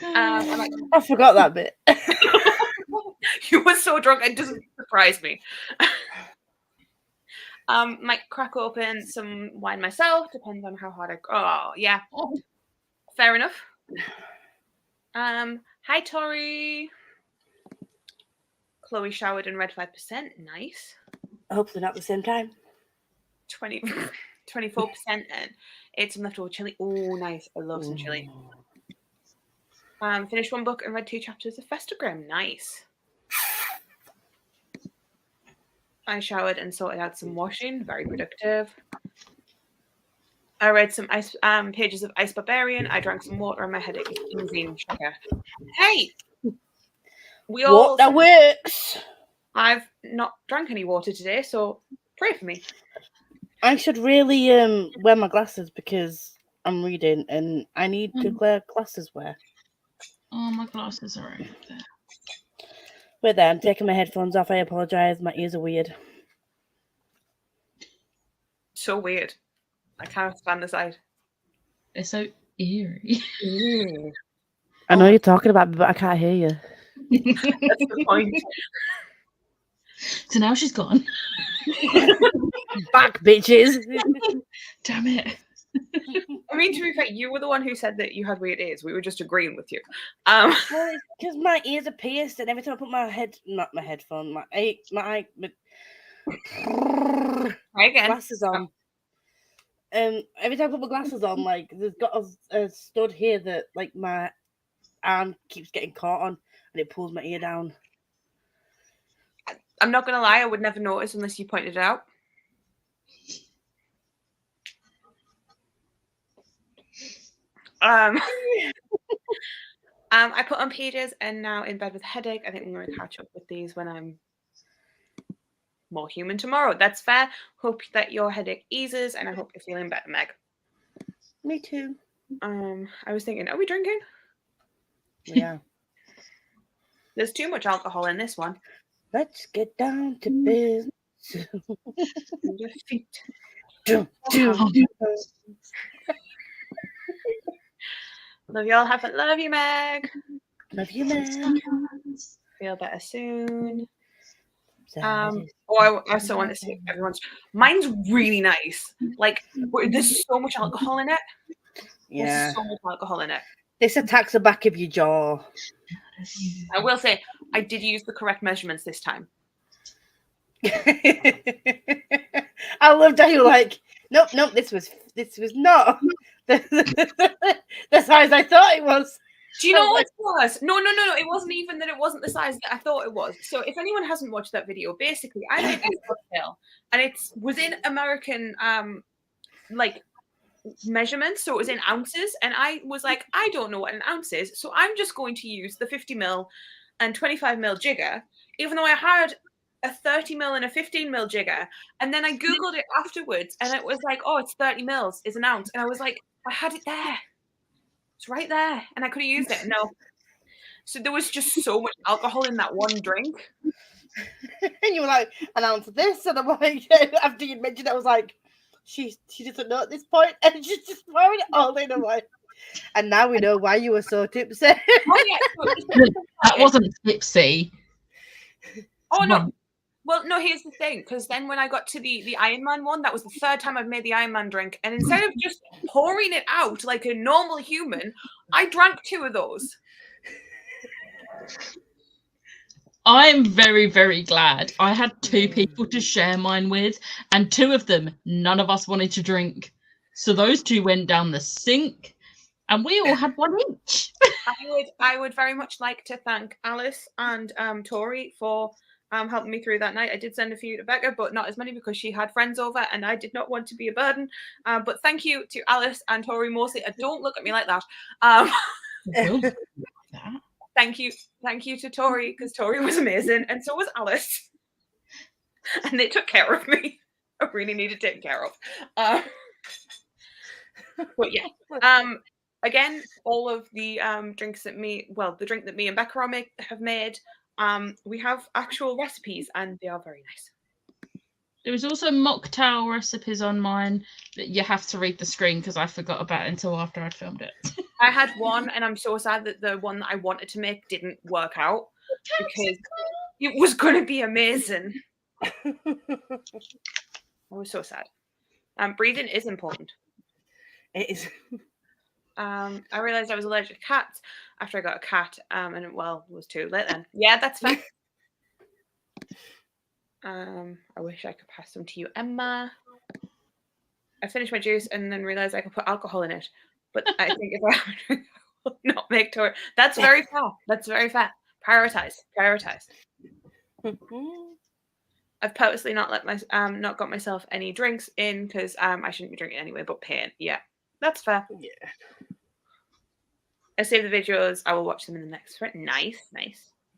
I forgot that bit. You were so drunk, it doesn't surprise me. Might crack open some wine myself, depends on how hard fair enough. Hi Tori. Chloe showered and read 5%. Nice. Hopefully not at the same time. 24% and ate some leftover chili. Oh, nice. I love some chili. Finished one book and read 2 chapters of Festagram. Nice. I showered and sorted out some washing. Very productive. I read some pages of Ice Barbarian. I drank some water and my headache is easing. Hey! That works. I've not drank any water today, so pray for me. I should really wear my glasses because I'm reading and I need to wear glasses. Where? Oh, my glasses are right there. Wait there, I'm taking my headphones off. I apologise. My ears are weird. So weird. I can't stand the sight. They're so eerie. I know you're talking about me, but I can't hear you. That's the point. So now she's gone. Back, bitches. Damn it. I mean, to be fair, you were the one who said that you had weird ears. We were just agreeing with you. Well, it's because my ears are pierced, and every time I put my headphone, glasses on. Every time I put my glasses on, like there's got a stud here that like my arm keeps getting caught on, and it pulls my ear down. I'm not gonna lie, I would never notice unless you pointed it out. I put on pages and now in bed with a headache. I think I'm going to catch up with these when I'm more human tomorrow. That's fair. Hope that your headache eases and I hope you're feeling better, Meg. Me too. I was thinking, are we drinking? Yeah. There's too much alcohol in this one. Let's get down to business. Defeat. Love y'all. Love you, Meg. Love you, Meg. Feel better soon. I also want to see everyone's. Mine's really nice. Like there's so much alcohol in it. Yeah. There's so much alcohol in it. This attacks the back of your jaw. I will say I did use the correct measurements this time. I loved how you were like, nope, this was not the size I thought it was. Do you know what it was? No. It wasn't even that it wasn't the size that I thought it was. So if anyone hasn't watched that video, basically I made this cocktail and it was in American like measurements, so it was in ounces, and I was like, I don't know what an ounce is, so I'm just going to use the 50 ml and 25 ml jigger, even though I had a 30 ml and a 15 ml jigger, and then I googled it afterwards and it was like, oh, it's 30 mils is an ounce, and I was like, I had it there, it's right there, and I could have used it. No, so there was just so much alcohol in that one drink. And you were like, an ounce of this, and I'm like, after you mentioned it, I was like, she doesn't know at this point, and she's just pouring it all in. I'm like, and now we know why you were so tipsy. That wasn't tipsy. Oh no. Well, no, here's the thing, because then when I got to the Iron Man one, that was the third time I've made the Iron Man drink, and instead of just pouring it out like a normal human, I drank 2 of those. I'm very, very glad I had 2 people to share mine with, and 2 of them, none of us wanted to drink. So those 2 went down the sink, and we all had 1 each. I would very much like to thank Alice and Tori for helping me through that night. I did send a few to Becca, but not as many because she had friends over, and I did not want to be a burden. But thank you to Alice and Tori mostly. Don't look at me like that. Thank you to Tori, because Tori was amazing, and so was Alice, and they took care of me. I really needed taken care of. But yeah, again, all of the drinks that the drink that me and Becca have made, we have actual recipes, and they are very nice. There was also mocktail recipes on mine that you have to read the screen because I forgot about it until after I'd filmed it. I had one, and I'm so sad that the one that I wanted to make didn't work out because it was going to be amazing. I was so sad. Breathing is important. It is. I realized I was allergic to cats after I got a cat, and it was too late then. Yeah, that's fine. I wish I could pass them to you, Emma. I finished my juice and then realized I could put alcohol in it. But I think if I would not make tour, that's very fair. That's very fair. Prioritize. I've purposely not not got myself any drinks in because I shouldn't be drinking anyway. But pain, yeah, that's fair. Yeah. I save the videos. I will watch them in the next one. Nice.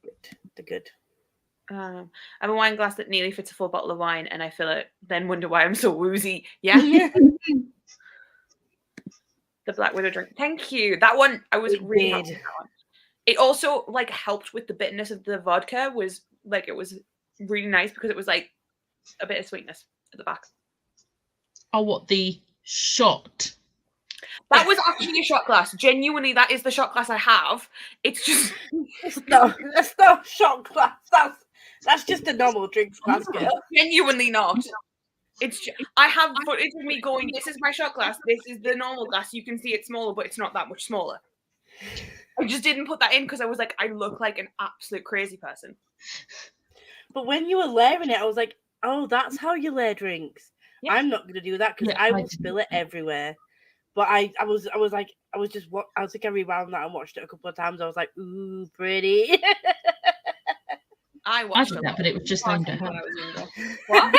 Good. They're good. I have a wine glass that nearly fits a full bottle of wine, and I fill it, then wonder why I'm so woozy. Yeah. The Black Widow drink. Thank you. That one, I was really happy with that one. It also like helped with the bitterness of the vodka. Was like it was really nice because it was like a bit of sweetness at the back. Oh, what the shot? That was actually a shot glass. Genuinely, that is the shot glass I have. It's just that's not a shot glass. That's just a normal drinks glass, girl. Genuinely not. I have footage of me going, this is my shot glass, this is the normal glass. You can see it's smaller, but it's not that much smaller. I just didn't put that in because I was like, I look like an absolute crazy person. But when you were layering it, I was like, oh, that's how you lay drinks. Yeah. I'm not going to do that because I will spill it everywhere. But I was like, I think I rewound that and watched it a couple of times. I was like, ooh, pretty. I watched that, but it was just aimed at her. What?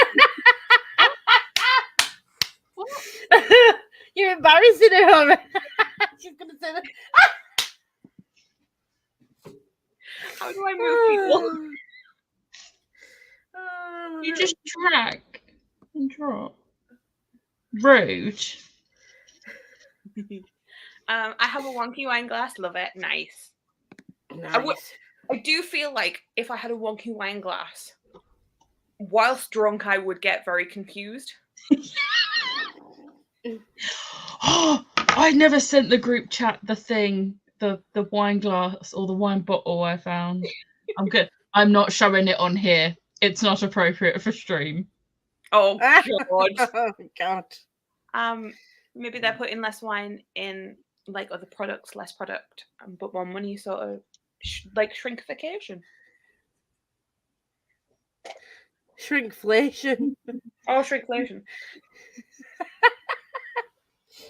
You're embarrassing her. She's gonna say that. How do I move people? You just drag and drop. Rude. I have a wonky wine glass. Love it. Nice. I do feel like if I had a wonky wine glass, whilst drunk, I would get very confused. Oh, I never sent the group chat the thing, the wine glass or the wine bottle I found. I'm good. I'm not showing it on here. It's not appropriate for stream. Oh God. Oh God. Maybe they're putting less wine in like other products, less product, but more money, sort of like shrinkflation. Shrinkflation. Oh, shrinkflation.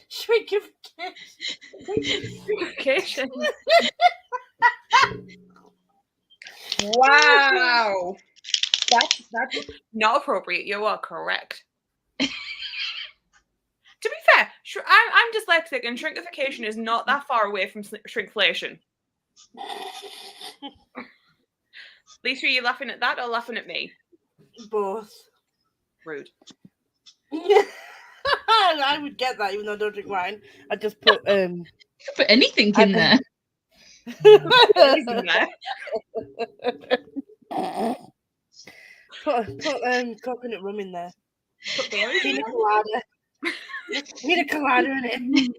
Shrinkflation. Wow. That's not appropriate. You are correct. To be fair, I'm dyslexic, and shrinkification is not that far away from shrinkflation. Lisa, are you laughing at that or laughing at me? Both. Rude. I would get that, even though I don't drink wine. I just put put anything in there. Put coconut rum in there. Put pina colada. Pina colada in it.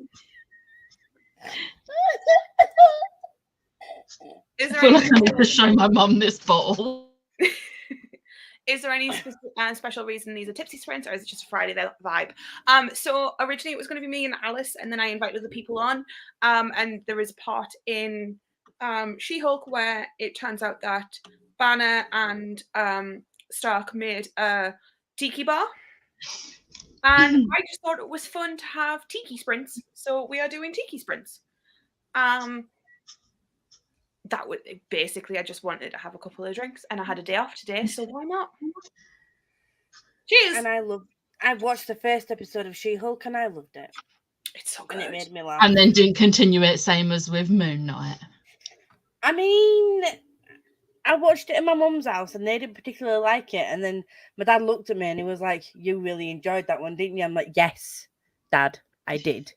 Is there I feel like I need to show my mum this bottle. Is there any special reason these are Tipsy Sprints, or is it just a Friday vibe? So originally it was going to be me and Alice, and then I invited other people on. And there is a part in She-Hulk where it turns out that Banner and Stark made a tiki bar. And I just thought it was fun to have tiki sprints, so we are doing tiki sprints. That would basically, I just wanted to have a couple of drinks, and I had a day off today, so why not? Cheers! And I watched the first episode of She-Hulk, and I loved it. It's so good. And it made me laugh. And then didn't continue it, same as with Moon Knight. I mean, I watched it in my mum's house, and they didn't particularly like it. And then my dad looked at me, and he was like, "You really enjoyed that one, didn't you?" I'm like, "Yes, Dad, I did."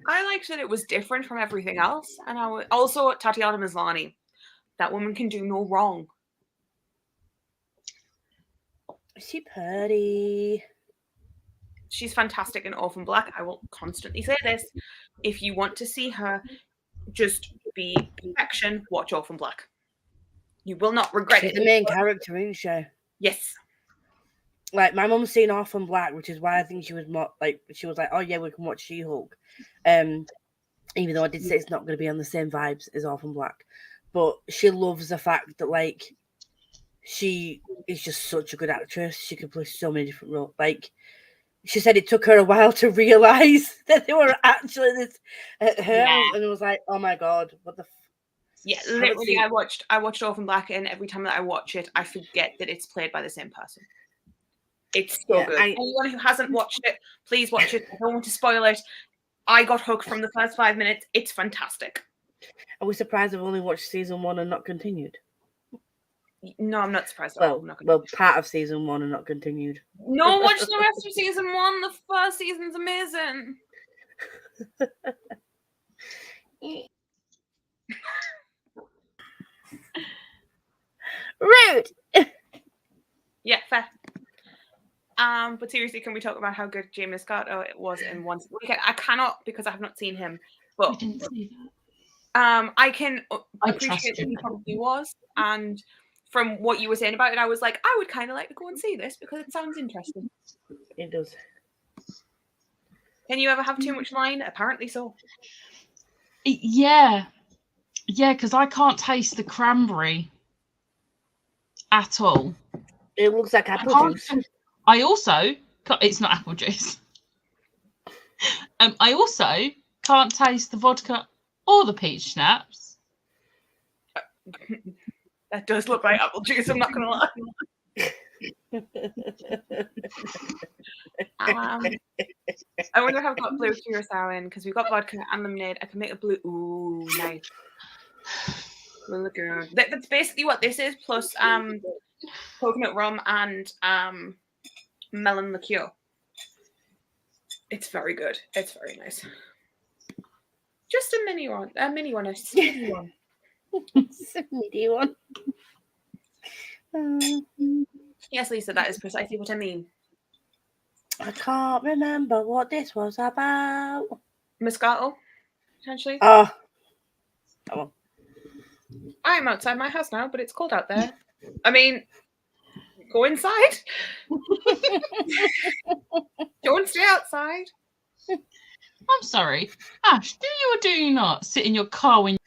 I liked that it was different from everything else, and also Tatiana Maslany. That woman can do no wrong. She pretty. She's fantastic in Orphan Black. I will constantly say this. If you want to see her just be perfection, watch Orphan Black. You will not regret it. She's the main character, isn't she? Yes. Like, my mum's seen Orphan Black, which is why I think she was more like, she was like, "Oh yeah, we can watch She-Hulk." Even though I did say it's not going to be on the same vibes as Orphan Black, but she loves the fact that, like, she is just such a good actress. She can play so many different roles. Like, she said it took her a while to realize that they were actually this her, and it was like, oh my God, what the. Yeah, literally, I watched Orphan Black, and every time that I watch it, I forget that it's played by the same person. It's so good. Anyone who hasn't watched it, please watch it. I don't want to spoil it. I got hooked from the first 5 minutes. It's fantastic. Are we surprised I've only watched season 1 and not continued? No, I'm not surprised. Well, part of season 1 and not continued. No, watch the rest of season 1. The first season's amazing. Rude. Yeah, fair. But seriously, can we talk about how good Jamie Moscato was in one weekend? I cannot because I have not seen him, but I didn't see that. I can appreciate that he probably was, and from what you were saying about it, I was like, I would kind of like to go and see this because it sounds interesting. It does. Can you ever have too much wine? Apparently so. Yeah, because I can't taste the cranberry at all. It looks like apple juice. I also, it's not apple juice. I also can't taste the vodka or the peach schnapps. That does look like apple juice, I'm not going to lie. I wonder if I've got blue curacao in, because we've got vodka and lemonade. I can make a blue. Ooh, nice. Really good. That's basically what this is, plus coconut rum and melon liqueur. It's very good. It's very nice. Just a mini one. A mini one. It's a mini one. It's a mini one. Yes, Lisa, that is precisely what I mean. I can't remember what this was about. Moscato, potentially. Oh. Come on. I'm outside my house now, but it's cold out there. I mean, go inside. Don't stay outside. I'm sorry. Ash, do you or do you not sit in your car when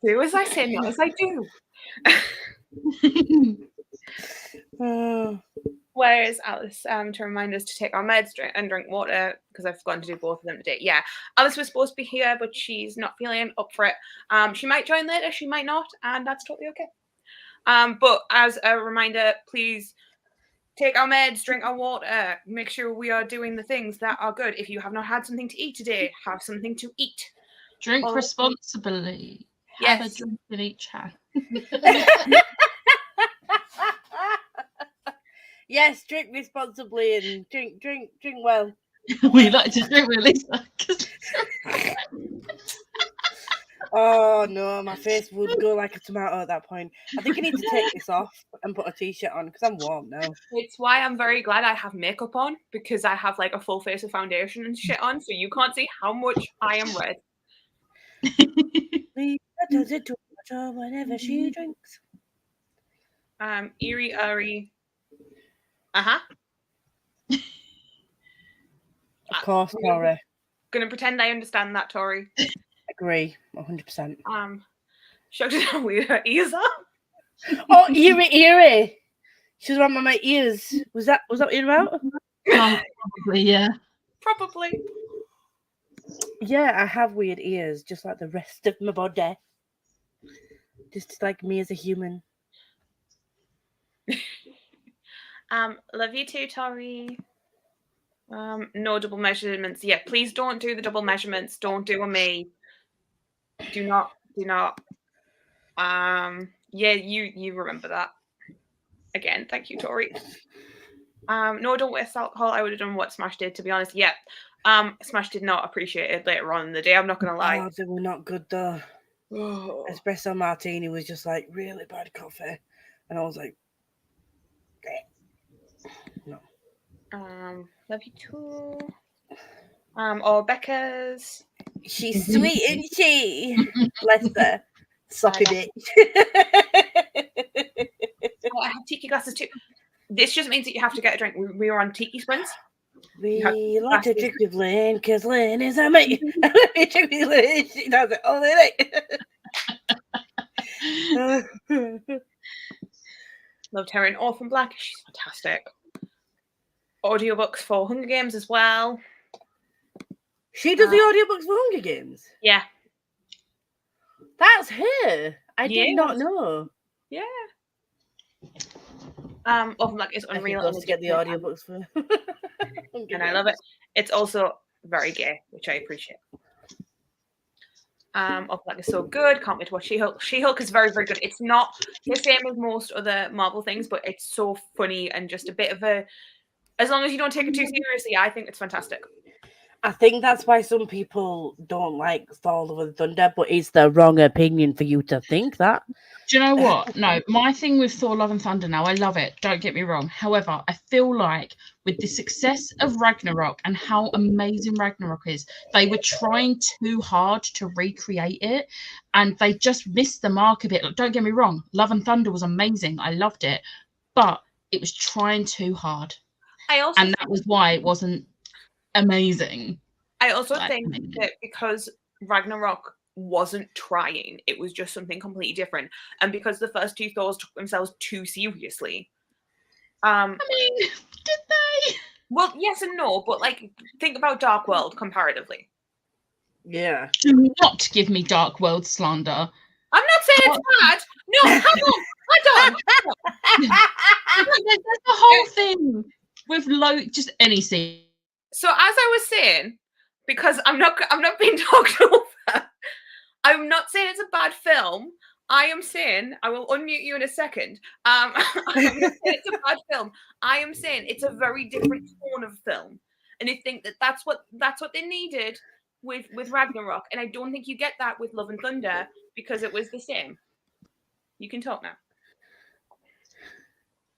do as I say, not as I do. Whereas Alice, to remind us to take our meds and drink water, because I've forgotten to do both of them today. Yeah, Alice was supposed to be here, but she's not feeling up for it. She might join later, she might not, and that's totally okay. But as a reminder, please take our meds, drink our water, make sure we are doing the things that are good. If you have not had something to eat today, have something to eat. Drink responsibly. Yes. Have a drink in each hand. Yes, drink responsibly and drink well. We like to drink with Lisa. Oh no, my face would go like a tomato at that point. I think I need to take this off and put a t-shirt on because I'm warm now. It's why I'm very glad I have makeup on, because I have like a full face of foundation and shit on, so you can't see how much I am red. Lisa does it too much whenever she drinks. Eerie. Of course, Tori. Gonna pretend I understand that, Tori. Agree, 100%. Shocked at how weird her ears are. Oh, eerie. She's around my ears. Was that what you're about? Probably, yeah. Probably. Yeah, I have weird ears, just like the rest of my body. Just like me as a human. Love you too, Tori. No double measurements. Yeah, please don't do the double measurements. Don't do a me. Do not. Yeah, you remember that. Again, thank you, Tori. No, don't waste alcohol. I would have done what Smash did, to be honest. Yeah. Smash did not appreciate it later on in the day. I'm not gonna lie. Oh, they were not good though. Espresso martini was just like really bad coffee, and I was like, no. Love you too. Or Becca's. She's sweet, isn't she? Bless her. Soppy bitch. Oh, I have tiki glasses too. This just means that you have to get a drink. We were on tiki sprints. We like to drink with Lynn because Lynn is a mate. We drink with Lynn. She does it all the night. Loved her in Orphan Black. She's fantastic. Audiobooks for Hunger Games as well. She does the audiobooks for Hunger Games? Yeah. That's her. I did not know. Yeah. Often is unreal. I to get the audiobooks for. And I love it. It's also very gay, which I appreciate. Often is so good. Can't wait to watch She-Hulk. She-Hulk is very, very good. It's not the same as most other Marvel things, but it's so funny and just a bit of a. As long as you don't take it too seriously, I think it's fantastic. I think that's why some people don't like Thor: Love and Thunder, but it's the wrong opinion for you to think that. Do you know what? No, my thing with Thor: Love and Thunder now, I love it. Don't get me wrong. However, I feel like with the success of Ragnarok and how amazing Ragnarok is, they were trying too hard to recreate it, and they just missed the mark a bit. Like, don't get me wrong. Love and Thunder was amazing. I loved it, but it was trying too hard. And that was why it wasn't amazing. I also think that because Ragnarok wasn't trying, it was just something completely different, and because the first two Thors took themselves too seriously. I mean, did they? Well, yes and no, but like think about Dark World comparatively. Yeah. Do not give me Dark World slander. I'm not saying it's bad. No, hang on. There's the whole thing with just any scene. So as I was saying, because I'm not being talked over, I'm not saying it's a bad film. I am saying, I will unmute you in a second. I'm not saying it's a bad film. I am saying it's a very different tone of film, and I think that's what they needed with Ragnarok, and I don't think you get that with Love and Thunder because it was the same. You can talk now.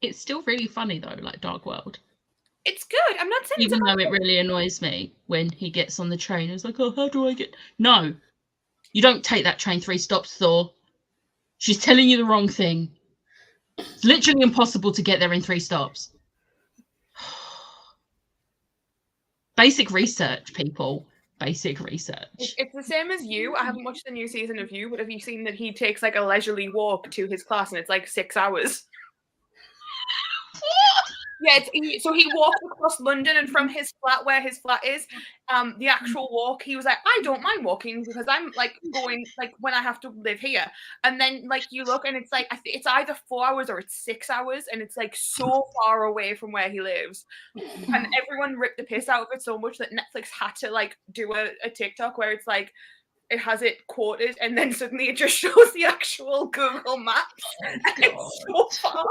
It's still really funny though, like Dark World. It's good. I'm not saying even though it really annoys me when he gets on the train. It's like, oh, how do I get? No, you don't take that train 3 stops, Thor. She's telling you the wrong thing. It's literally impossible to get there in 3 stops. Basic research, people. Basic research. It's the same as You. I haven't watched the new season of You, but have you seen that he takes like a leisurely walk to his class and it's like 6 hours? Yeah, so he walked across London, and from his flat, where his flat is, the actual walk, he was like, I don't mind walking because I'm like going like when I have to live here. And then like you look and it's like it's either 4 hours or it's 6 hours, and it's like so far away from where he lives. And everyone ripped the piss out of it so much that Netflix had to like do a TikTok where it's like it has it quoted, and then suddenly it just shows the actual Google Maps, and it's so far.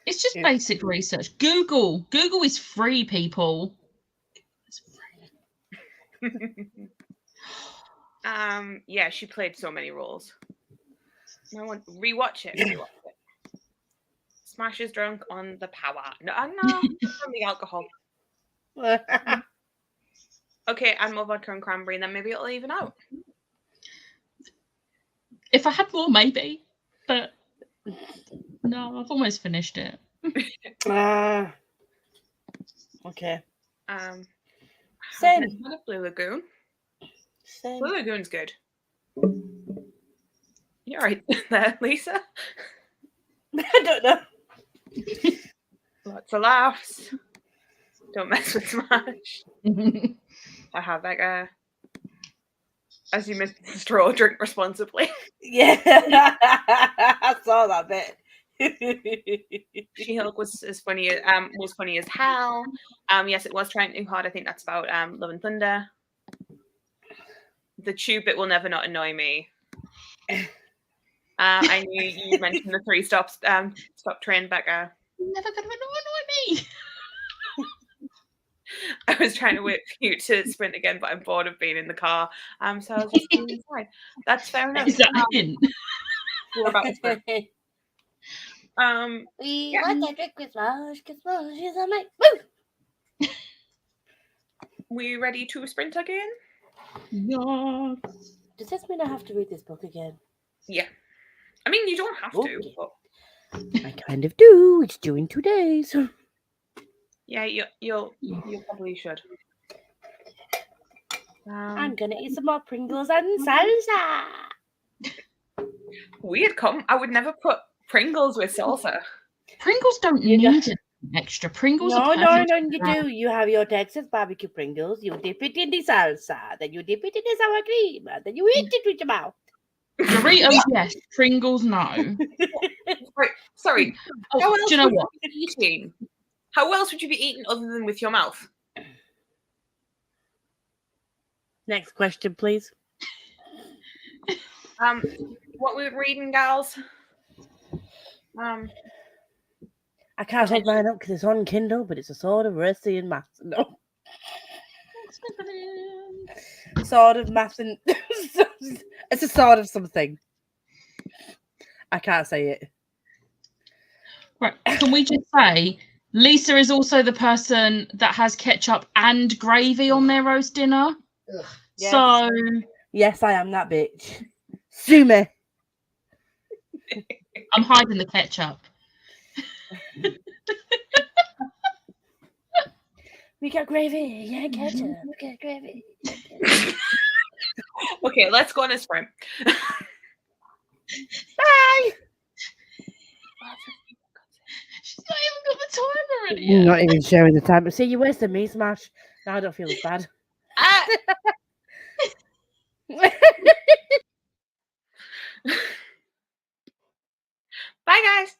It's just basic research. Google is free, people. It's free. Yeah, she played so many roles. I want rewatch it. Smash is drunk on the power. No, from the alcohol. Okay, add more vodka and cranberry, and then maybe it'll even out. If I had more, maybe, but. No, I've almost finished it. Okay. Same. Blue Lagoon. Same. Blue Lagoon's good. You're right there, Lisa. I don't know. Lots of laughs. Don't mess with Smash. I have like as you missed the straw, drink responsibly. Yeah, I saw that bit. She-Hulk was funny as hell. Yes, it was trying too hard. I think that's about Love and Thunder. The tube bit will never not annoy me. I knew you mentioned the 3 stop train, Becca. Never gonna annoy me. I was trying to wait for you to sprint again, but I'm bored of being in the car. So I was just going inside. That's fair enough. Is that in? We're about to sprint. We want to drink with Smash, because Smash is on my woo! We ready to sprint again? Yeah. Does this mean I have to read this book again? Yeah. I mean, you don't have to. But... I kind of do. It's due in 2 days. Yeah, you probably should. I'm gonna eat some more Pringles and salsa. Weird comment. I would never put Pringles with salsa. Pringles don't need extra. Pringles no, you do. You have your Texas barbecue Pringles. You dip it in the salsa. Then you dip it in the sour cream. And then you eat it with your mouth. Doritos, yes. Pringles, no. Right. Sorry. Oh, How else do you know would what? you be eating? How else would you be eating other than with your mouth? Next question, please. What we were reading, gals? I can't hold mine up because it's on Kindle, but it's a sword of mercy and maths. No. Sword of math and it's a sword of something. I can't say it. Right. Can we just say Lisa is also the person that has ketchup and gravy on their roast dinner? Ugh. So yes, I am that bitch. Sue me. I'm hiding the ketchup. We got gravy. Yeah, ketchup. We got gravy. Okay, let's go on a sprint. Bye. She's not even got the timer ready yet. Not even showing the time. But see, you wasted me, Smash. Now I don't feel as bad. Bye, guys.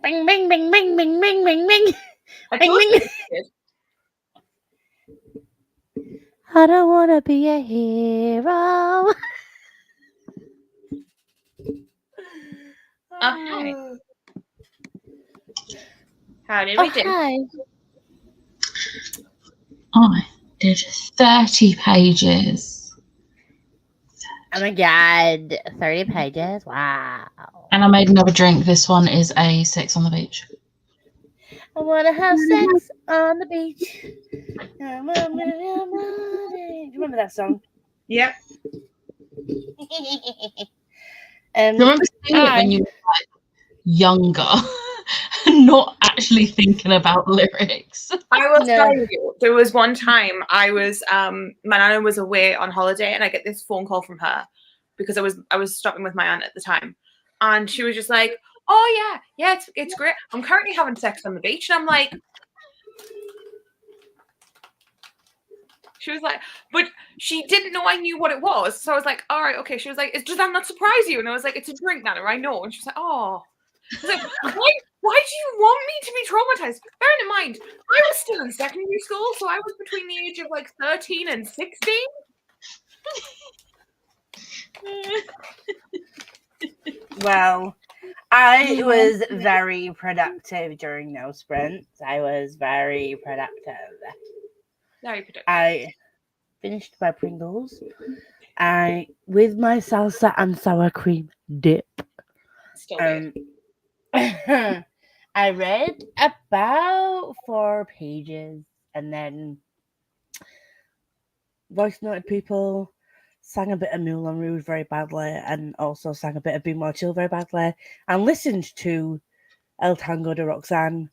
Bing, bing, bing, bing, bing, bing, bing, bing. I Bing, told bing. you. I don't want to be a hero. Okay. How did we do? Hi. I did 30 pages. Oh my god, 30 pages. Wow. And I made another drink. This one is a Sex on the Beach. I want to have sex on the beach. Do you remember that song? Yep. Do you remember singing it when you were like younger and not actually thinking about lyrics? I will tell you, there was one time I was my nana was away on holiday and I get this phone call from her because I was stopping with my aunt at the time, and she was just like, "Oh yeah, it's great. I'm currently having sex on the beach," and I'm like, she was like, but she didn't know I knew what it was, so I was like, "All right, okay." She was like, "Does that not surprise you?" And I was like, "It's a drink, Nana. I know." And she was like, "Oh." I was like, why do you want me to be traumatized? Bearing in mind, I was still in secondary school, so I was between the age of like 13 and 16. Well, I was very productive during those sprints. I was very productive. Very productive. I finished my Pringles. With my salsa and sour cream dip. Still good. I read about 4 pages and then voice noted people, sang a bit of Moulin Rouge very badly, and also sang a bit of Be More Chill very badly, and listened to El Tango de Roxanne,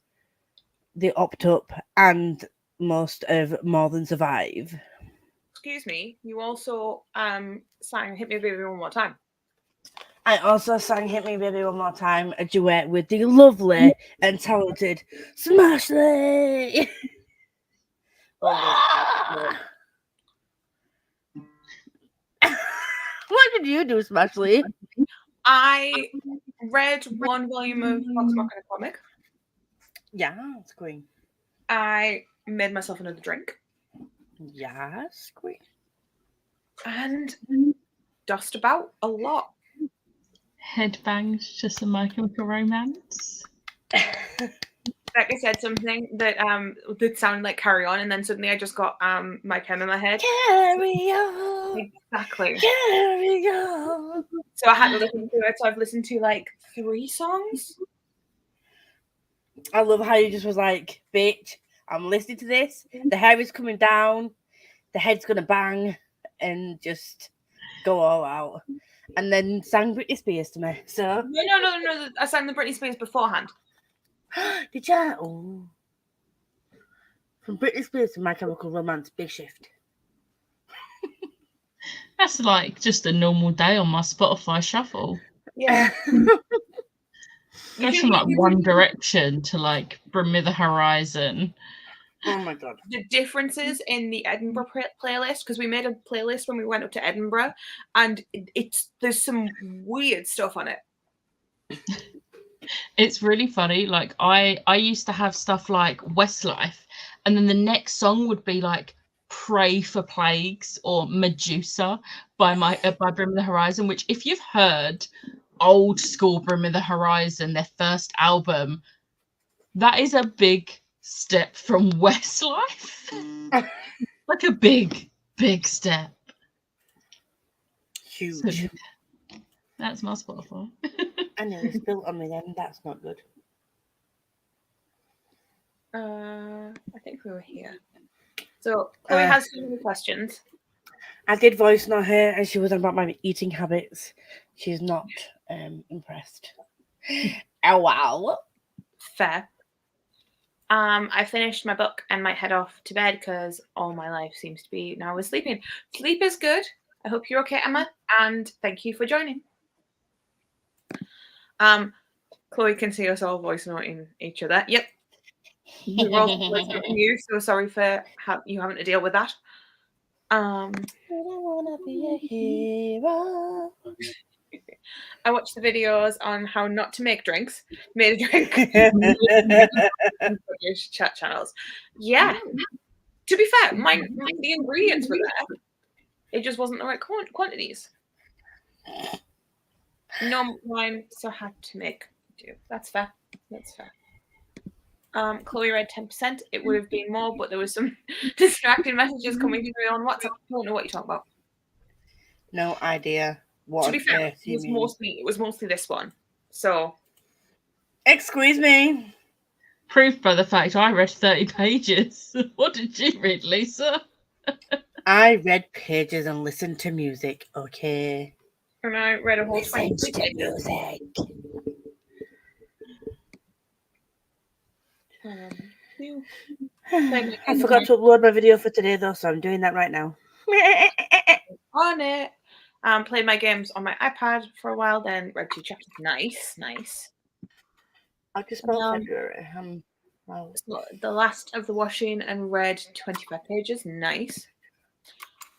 The Opt Up, and most of More Than Survive. Excuse me, you also sang Hit Me Baby One More Time. I also sang Hit Me Baby One More Time, a duet with the lovely and talented Smashley. What did you do, Smashley? I read 1 volume of Fox Mark and a Comic. Yes, queen. I made myself another drink. Yes, queen. And just about a lot. Headbangs to some My Chemical Romance. Becca said something that sounded like Carry On, and then suddenly I just got My Chem in my head. Carry on. Exactly. Carry on. So I had to listen to it. So I've listened to like 3 songs. I love how you just was like, bitch, I'm listening to this. The hair is coming down. The head's going to bang. And just go all out. And then sang Britney Spears to me. So No. I sang the Britney Spears beforehand. Did you? Oh. From Britney Spears to My Chemical Romance, big shift. That's like just a normal day on my Spotify shuffle. Yeah. Goes from like One Direction to like Bring Me the Horizon. Oh my god. The differences in the Edinburgh playlist, because we made a playlist when we went up to Edinburgh, and there's some weird stuff on it. It's really funny. Like I used to have stuff like Westlife, and then the next song would be like Pray for Plagues or Medusa by Brim the Horizon, which if you've heard old school Brim the Horizon, their first album, that is a big step from Westlife. Like a big step. Huge. So, that's my Spotify. I know it's built on me then. That's not good. I think we were here. So Chloe has so many questions. I did voice note her, and she was about my eating habits. She's not impressed. Oh wow. Fair. I finished my book and might head off to bed because all my life seems to be now with sleeping. Sleep is good. I hope you're okay, Emma, and thank you for joining. Chloe can see us all voice noting each other. Yep. We're all voice noting you, so sorry for you having to deal with that. I don't wanna be a hero. I watched the videos on how not to make drinks. Made a drink. Chat channels. Yeah. To be fair, the ingredients were there. It just wasn't the right quantities. No wine, so I had to make do. That's fair. That's fair. Chloe read 10%. It would have been more, but there was some distracting messages coming through on WhatsApp. I don't know what you're talking about. No idea. What to be fair, it was mostly this one. So, excuse me. Proof by the fact I read 30 pages. What did you read, Lisa? I read pages and listened to music. Okay. And I read a whole 20 pages. Music. I forgot to upload my video for today, though, so I'm doing that right now. On it. Played my games on my iPad for a while, then read 2 chapters. Nice. I'll just spell February. So the last of the washing and read 25 pages. Nice.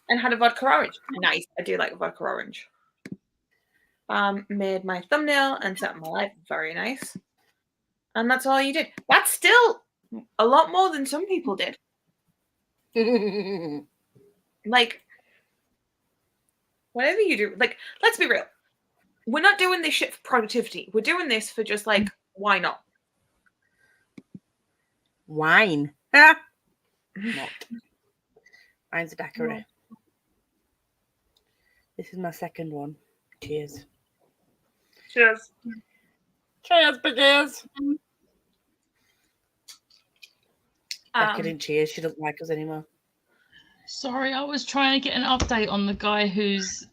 And had a vodka orange. Nice. I do like a vodka orange. Made my thumbnail and set up my life. Very nice. And that's all you did. That's still a lot more than some people did. Like, whatever you do, like, let's be real. We're not doing this shit for productivity. We're doing this for just, like, why not? Wine. Not. Mine's a daiquiri. This is my second one. Cheers. Cheers. Cheers, bitches. Becca didn't cheers. She doesn't like us anymore. Sorry, I was trying to get an update on the guy who's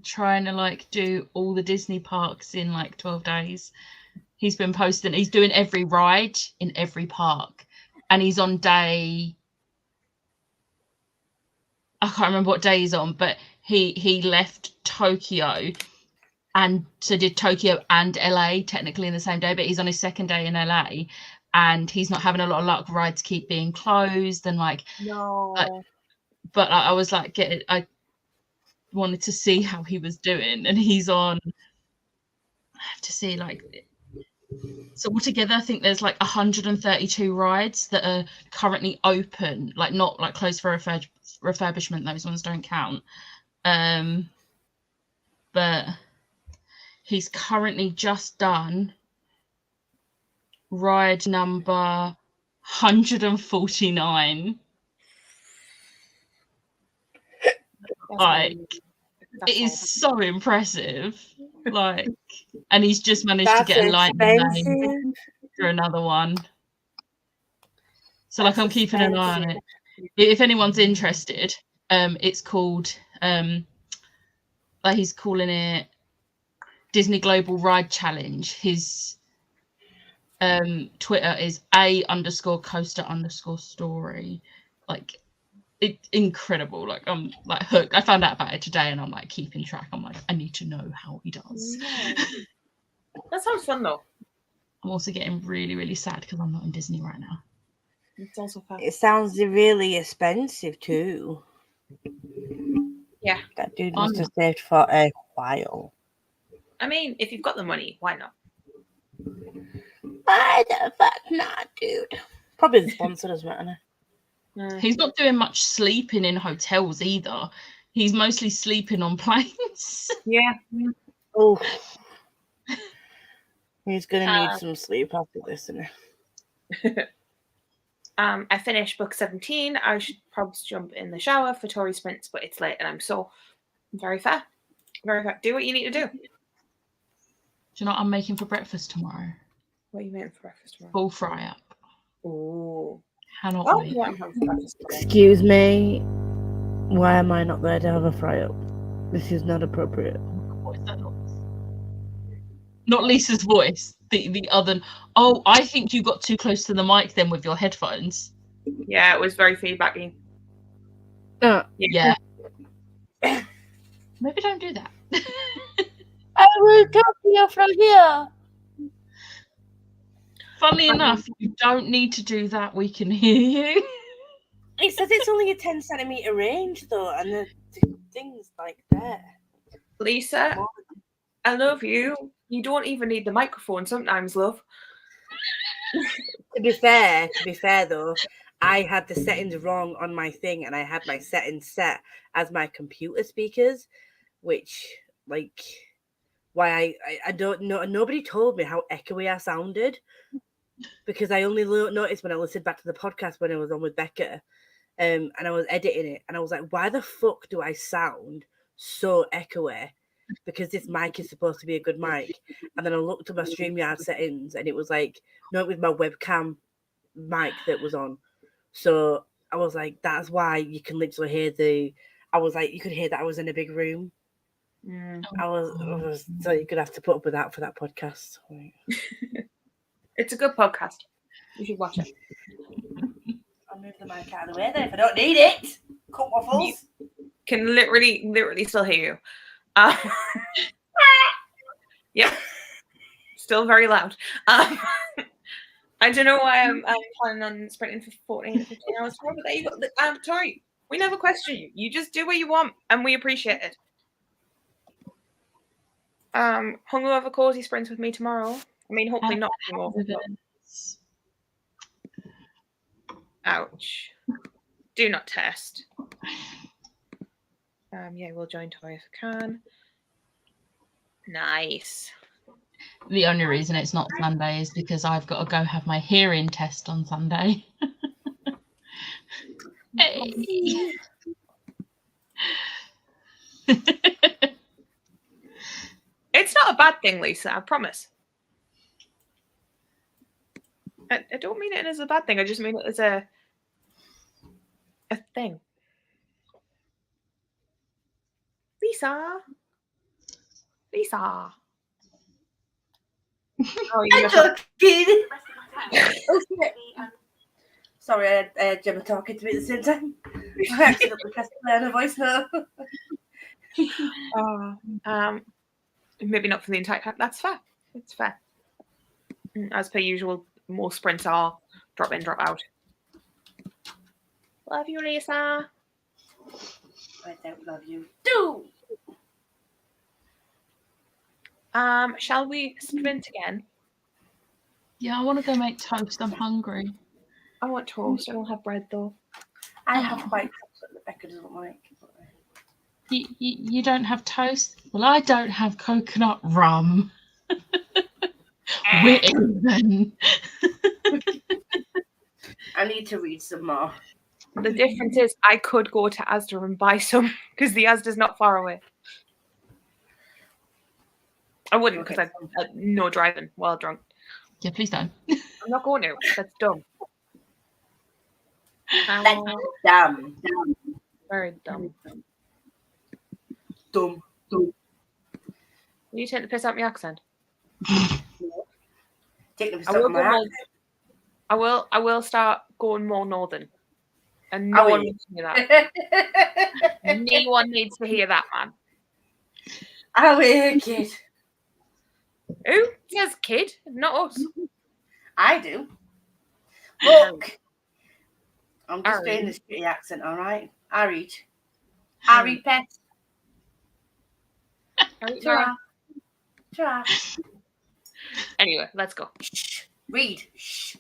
trying to like do all the Disney parks in like 12 days. He's been posting, he's doing every ride in every park. And he's on day, I can't remember what day he's on, but he left Tokyo and so did Tokyo and LA technically in the same day, but he's on his second day in LA and he's not having a lot of luck. Rides keep being closed and like, no. But I was like, I wanted to see how he was doing, and he's on. I have to see like. So altogether, I think there's like 132 rides that are currently open, like not like closed for refurbishment. Those ones don't count. But he's currently just done ride number 149. Like it is so impressive. Like, and he's just managed to get a lightning lane for another one. So like I'm keeping an eye on it. If anyone's interested, it's called like he's calling it Disney Global Ride Challenge. His Twitter is _coaster_story. Like it's incredible. Like I'm like hooked. I found out about it today and I'm like keeping track. I'm like, I need to know how he does. That sounds fun though. I'm also getting really, really sad because I'm not in Disney right now. It's also fun. It sounds really expensive too. Yeah. That dude must have saved for a while. I mean, if you've got the money, why not? Why the fuck not, dude? Probably the sponsor doesn't matter. He's not doing much sleeping in hotels either. He's mostly sleeping on planes. Yeah. Oh. He's going to need some sleep after this. I finished book 17. I should probably jump in the shower for Tory Sprints, but it's late and I'm so very fair. Very fair. Do what you need to do. Do you know what I'm making for breakfast tomorrow? What are you making for breakfast tomorrow? Full fry up. Oh. Cannot wait. Excuse me. Why am I not there to have a fry up? This is not appropriate. What is that noise? Not Lisa's voice. The other. Oh, I think you got too close to the mic then with your headphones. Yeah, it was very feedbacky. Yeah. Maybe don't do that. I will talk to you from here. Funnily enough, you don't need to do that. We can hear you. It says it's only a 10cm range though, and the thing's like there. Lisa, I love you. You don't even need the microphone sometimes, love. To be fair though, I had the settings wrong on my thing, and I had my settings set as my computer speakers, which like why I don't know. Nobody told me how echoey I sounded, because I only noticed when I listened back to the podcast when I was on with Becca, and I was editing it, and I was like, why the fuck do I sound so echoey? Because this mic is supposed to be a good mic. And then I looked at my StreamYard settings, and it was like, no, it was my webcam mic that was on. So I was like, that's why you can literally hear I was like, you could hear that I was in a big room. I was so you're gonna have to put up with that for that podcast. It's a good podcast. You should watch it. I'll move the mic out of the way then if I don't need it. Cut waffles. You can literally still hear you. Yep. Still very loud. I don't know why I'm planning on sprinting for 14 to 15 hours tomorrow, but there you go. Sorry, we never question you. You just do what you want, and we appreciate it. Hungover cozy sprints with me tomorrow. I mean, hopefully not hungover. Ouch. Do not test. Yeah, we'll join Toy if I can. Nice. The only reason it's not Sunday is because I've got to go have my hearing test on Sunday. Hey. It's not a bad thing, Lisa, I promise. I don't mean it as a bad thing. I just mean it as a thing. Lisa. Oh, I'm joking. Sorry, I had Gemma talking to me at the same time. I accidentally pressed play on a voice note. Maybe not for the entire time. That's fair. It's fair. As per usual, more sprints are drop in, drop out. Love you, Lisa. I don't love you. Do. Shall we sprint again? Yeah, I want to go make toast. I'm hungry. I want toast. I don't have bread though. I have white chocolate that Becca doesn't like. You don't have toast? Well, I don't have coconut rum. We're even. I need to read some more. The difference is I could go to Asda and buy some because the Asda's not far away. I wouldn't because I no driving while drunk. Yeah, please don't. I'm not going to. That's dumb. That's dumb. Very dumb. Dumb. Will you take the piss out of my accent? Take the piss out of my accent. I will start going more northern. And no one needs to hear that. No one needs to hear that, man. Are we, kid? Who? Yes, kid, not us. I do. Look, I'm just doing the shitty accent, all right? I read. Pet. Try. Anyway, let's go. Shh. Read. Shh.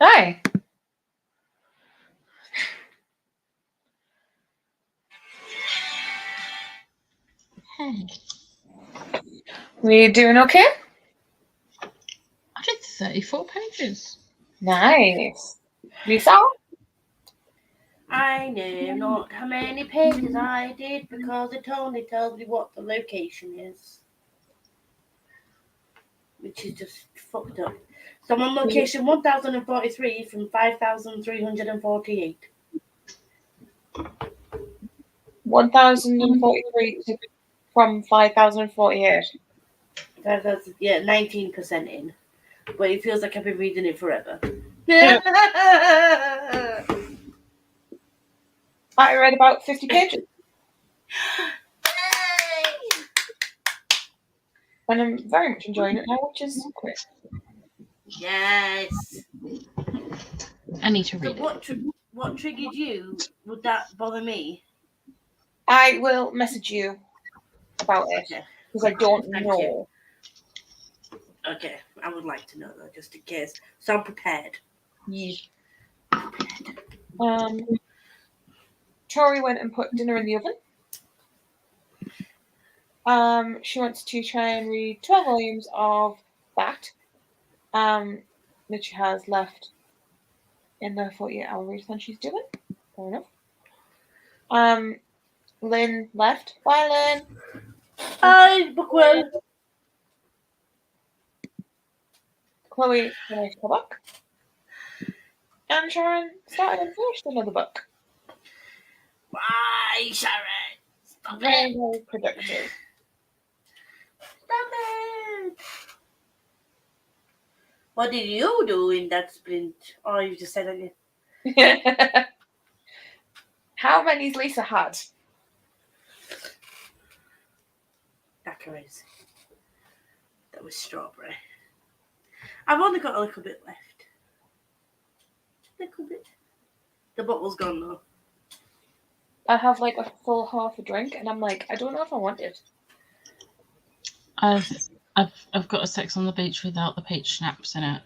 Hi. Hey. We doing okay? I did 34 pages. Nice. Lisa? I know not how many pages I did because it only tells me what the location is. Which is just fucked up. So I'm on location 1043 from 5348. 1,043 from 5,048. 5,000, yeah, 19% in. But it feels like I've been reading it forever. I read about 50 pages. And I'm very much enjoying it now, which is great. Yes. I need to So read it. what triggered you? Would that bother me? I will message you about it Okay. because I don't Thank know. you. Okay, I would like to know though, just in case. So I'm prepared. Yeah. Tori went and put dinner in the oven. She wants to try and read 12 volumes of that. That she has left in the 48-hour readathon she's doing. Fair enough. Lynn left. Bye, Lynn. Hi, Bookwell. Chloe finished her book. And Sharon started and finished another book. Why, Sharon? Stop Very, it. very productive. Stop it. What did you do in that sprint? Oh, you just said it. How many's Lisa had? Daiquiris. That was strawberry. I've only got a little bit left. Little bit. The bottle's gone though. I have like a full half a drink, and I'm like, I don't know if I want it. I've got a Sex on the Beach without the peach schnapps in it.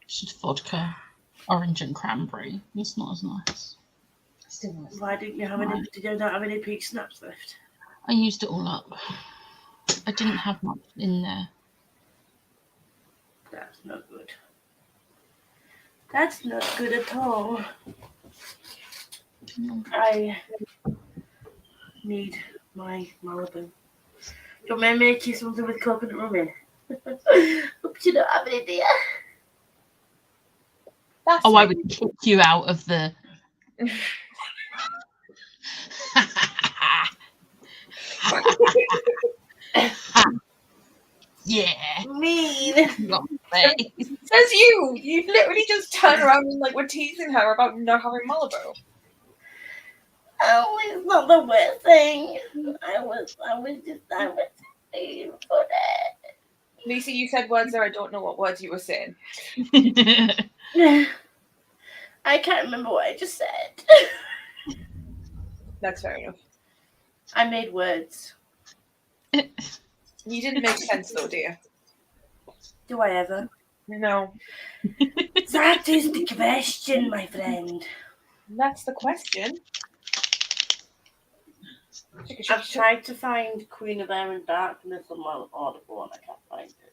It's just vodka, orange and cranberry. It's not as nice. Still nice. Why didn't you have any? Did you not have any peach snaps left? I used it all up. I didn't have much in there. That's not good. That's not good at all. I need my Malibu. You want me to make you something with coconut rum in? Hope you don't have any, dear. Oh, I would kick you out of the. Yeah. Mean. Says you. You've literally just turned around and like were teasing her about not having Malibu. Oh, it's not the worst thing. I was saying for that. Lisa, you said words there. I don't know what words you were saying. I can't remember what I just said. That's fair enough. I made words. You didn't make sense though, dear. Do I ever? No. That is the question, my friend. That's the question. I've tried to find Queen of Air and Darkness on my Audible and I can't find it.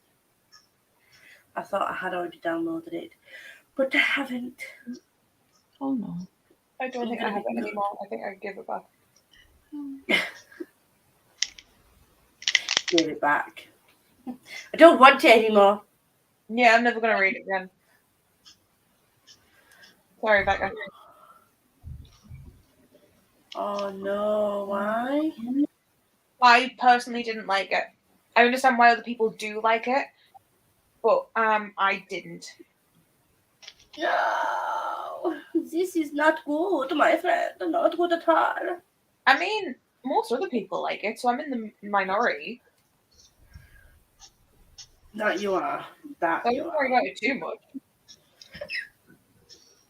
I thought I had already downloaded it, but I haven't. Oh no. I don't think I have it anymore. I think I give it back. Give it back. I don't want it anymore. Yeah, I'm never going to read it again. Sorry, Becca. Oh no, why? I personally didn't like it. I understand why other people do like it, but I didn't. No, this is not good, my friend. Not good at all. I mean, most other people like it, so I'm in the minority. That you are. That I you don't worry are. about it too much.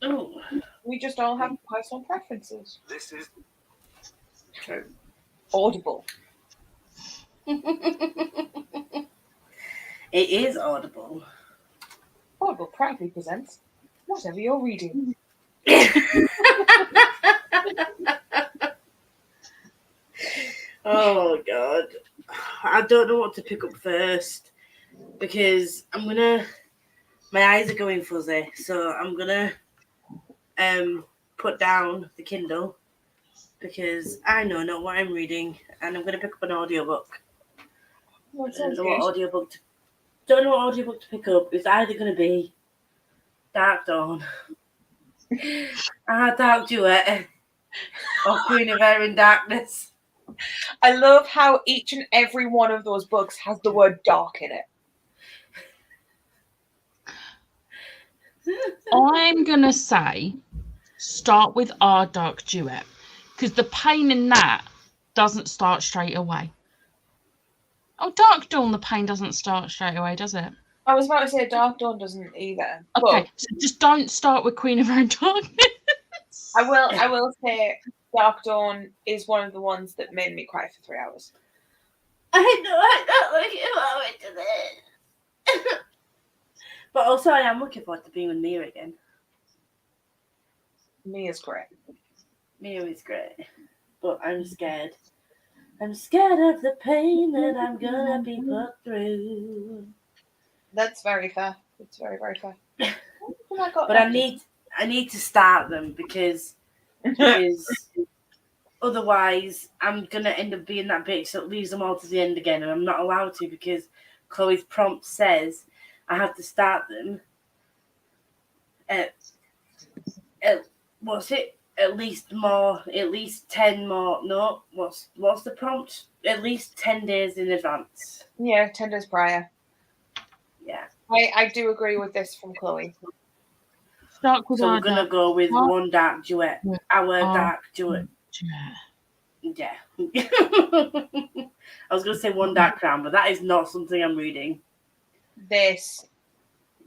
Oh, We just all have personal preferences. this is true. Audible. It is Audible. Audible proudly presents Whatever you're reading. Oh God, I don't know what to pick up first because my eyes are going fuzzy, so I'm gonna put down the Kindle because I know not what I'm reading, and I'm gonna pick up an audiobook. That I sounds don't know what good. audiobook to pick up. It's either gonna be Dark Dawn, Dark Duet, or Queen of Air in Darkness. I love how each and every one of those books has the word dark in it. I'm gonna say start with Our Dark Duet because the pain in that doesn't start straight away. Oh, Dark Dawn, the pain doesn't start straight away, does it? I was about to say Dark Dawn doesn't either. Okay, But so just don't start with Queen of Air and Darkness. I will say Dark Dawn is one of the ones that made me cry for 3 hours. I know I'm not looking forward to this. But also I am looking forward to being with Mia again. Mia's great. Mia is great. But I'm scared. I'm scared of the pain that I'm gonna be put through. That's very fair. It's very, very fair. But I need to start them because otherwise I'm gonna end up being that bitch that leaves them all to the end again, and I'm not allowed to because Chloe's prompt says I have to start them at what's it? At least 10 more. No, what's the prompt? At least 10 days in advance. Yeah, 10 days prior. Yeah. I do agree with this from Chloe. So we're gonna go with one dark duet. Our dark duet. Yeah. I was gonna say one dark crown, but that is not something I'm reading. This.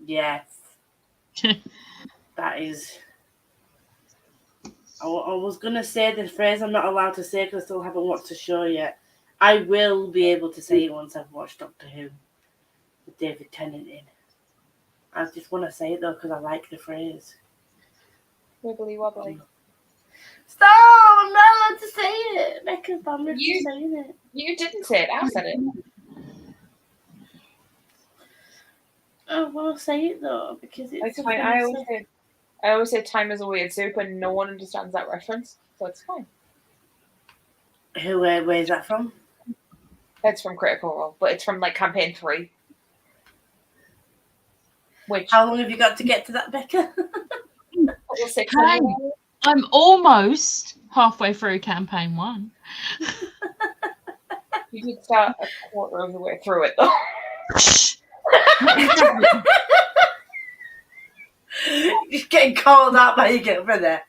Yes. That is. I was gonna say the phrase I'm not allowed to say because I still haven't watched the show yet. I will be able to say it once I've watched Doctor Who with David Tennant in. I just want to say it though because I like the phrase. Wibbly wobbly. Stop! I'm not allowed to say it. Becca's banned me from saying it. You didn't say it. I said it. I want to say it though because it's fine. I always say time is a weird soup, and no one understands that reference, so it's fine. Where is that from? It's from Critical Role, but it's from like campaign 3. How long have you got to get to that, Becca? Hey, I'm almost halfway through campaign 1. You did start a quarter of the way through it, though. You're getting called out by your girlfriend there.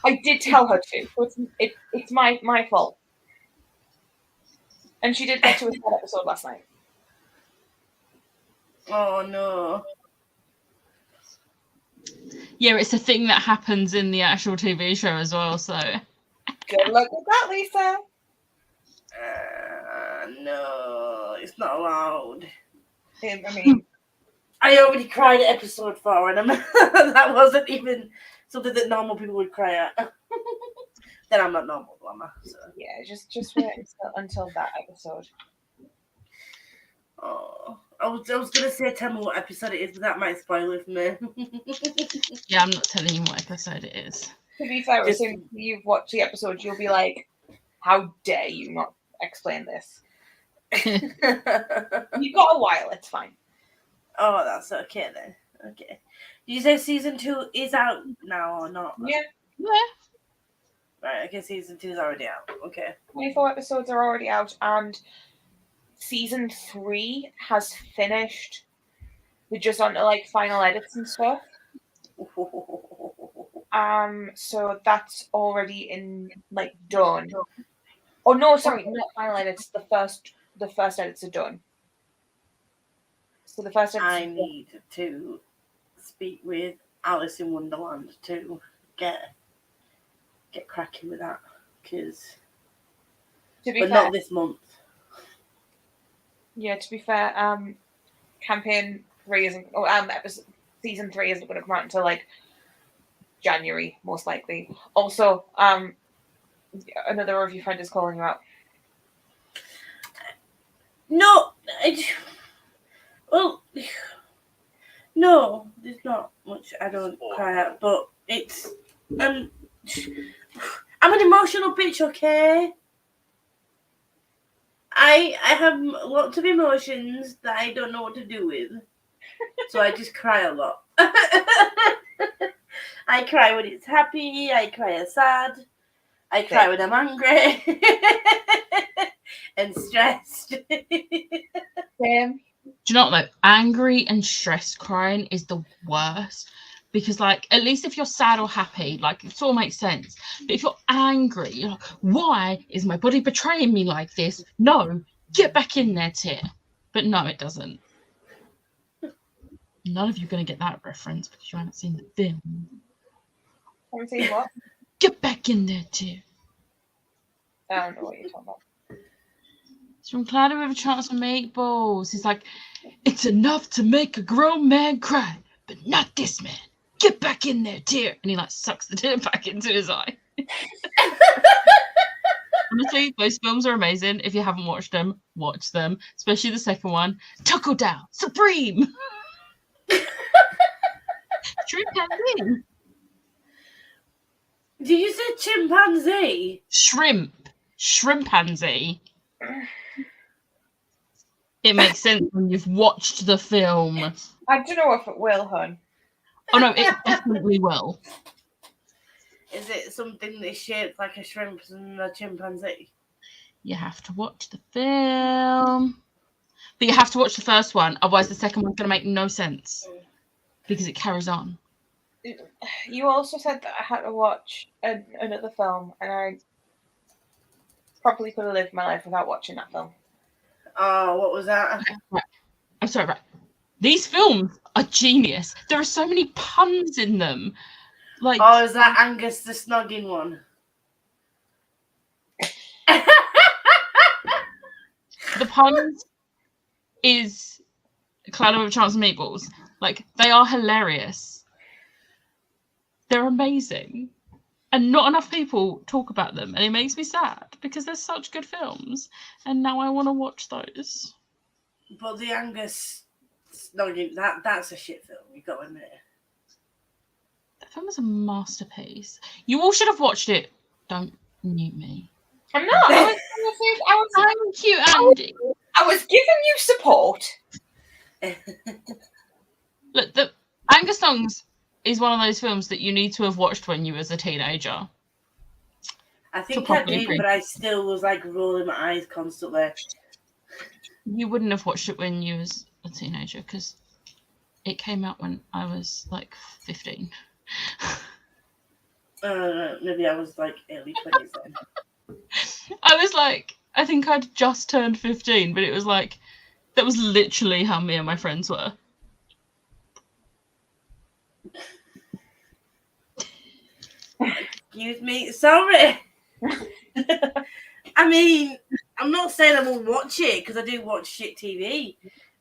I did tell her to. It's my fault. And she did get to a third episode last night. Oh no. Yeah, it's a thing that happens in the actual TV show as well, so. Good luck with that, Lisa. No, it's not allowed. I mean, I already cried at episode 4, and that wasn't even something that normal people would cry at. Then I'm not normal, am I? So. Yeah, just wait until that episode. Oh, I was gonna say tell me what episode it is, but that might spoil it for me. Yeah, I'm not telling you what episode it is. To be fair, as soon as you've watched the episode, you'll be like, "How dare you not explain this?" You've got a while. It's fine. Oh, that's okay then. Okay. Did you say season 2 is out now or not? Yeah. Right. Okay, season 2 is already out. Okay. 24 episodes are already out, and season 3 has finished. We're just on to like final edits and stuff. So that's already in like done. Oh no, sorry, not final edits. The first edits are done. So the first edits. I need to speak with Alice in Wonderland to get cracking with that because. But not this month. Yeah, to be fair, campaign 3 isn't, season 3 isn't going to come out until like January, most likely. Also, another review friend is calling you out. No, no, there's not much I don't cry at, but it's I'm an emotional bitch, okay? I have lots of emotions that I don't know what to do with, so I just cry a lot. I cry when it's happy, I cry when sad, I cry when I'm angry and stressed. Same. Do you know what, though? Angry and stressed crying is the worst. Because, like, at least if you're sad or happy, like, it all makes sense. But if you're angry, you're like, why is my body betraying me like this? No, get back in there, tear. But no, it doesn't. None of you are going to get that reference because you haven't seen the film. Haven't seen what? Get back in there, tear. I don't know what you're talking about. It's from Cloudy with a Chance of Meatballs. He's like, it's enough to make a grown man cry, but not this man. Get back in there, tear. And he like sucks the tear back into his eye. Honestly, those films are amazing. If you haven't watched them, watch them. Especially the second one. Tuckle Down, Supreme. Chimpanzee. Did you say chimpanzee? Shrimpanzee. It makes sense when you've watched the film. I don't know if it will, hon. Oh no, it definitely will. Is it something that's shaped like a shrimp and a chimpanzee? You have to watch the film. But you have to watch the first one, otherwise the second one's going to make no sense. Because it carries on. You also said that I had to watch another film, and I probably could have lived my life without watching that film. Oh, what was that? Right. I'm sorry, right. These films are genius. There are so many puns in them. Like, oh, is that Angus the Snogging one? the puns is Cloudy with a Chance of Meatballs. Like, they are hilarious. They're amazing. And not enough people talk about them. And it makes me sad because they're such good films. And now I want to watch those. But the Angus Snogging, that's a shit film, you got to admit. That film is a masterpiece. You all should have watched it. Don't mute me. I'm not. Thank you, Andy. I was giving you support. Look, the Angus Songs is one of those films that you need to have watched when you was a teenager. I think I did, but I still was like rolling my eyes constantly. You wouldn't have watched it when you was a teenager because it came out when I was like 15. Maybe I was like early 20s then. I was like, I think I'd just turned 15, but it was like, that was literally how me and my friends were. Excuse me, sorry. I mean, I'm not saying I won't watch it because I do watch shit TV.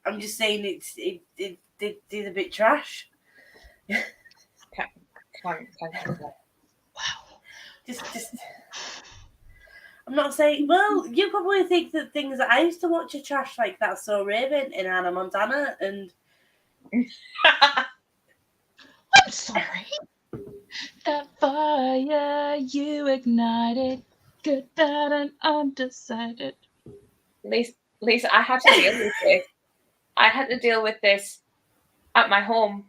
I'm just saying it's a bit trash. Wow. Just. I'm not saying. Well, you probably think that things that I used to watch are trash, like That's So Raven and Hannah Montana, and. I'm sorry. That fire you ignited, good, bad, and undecided. Lisa, I had to deal with this. I had to deal with this at my home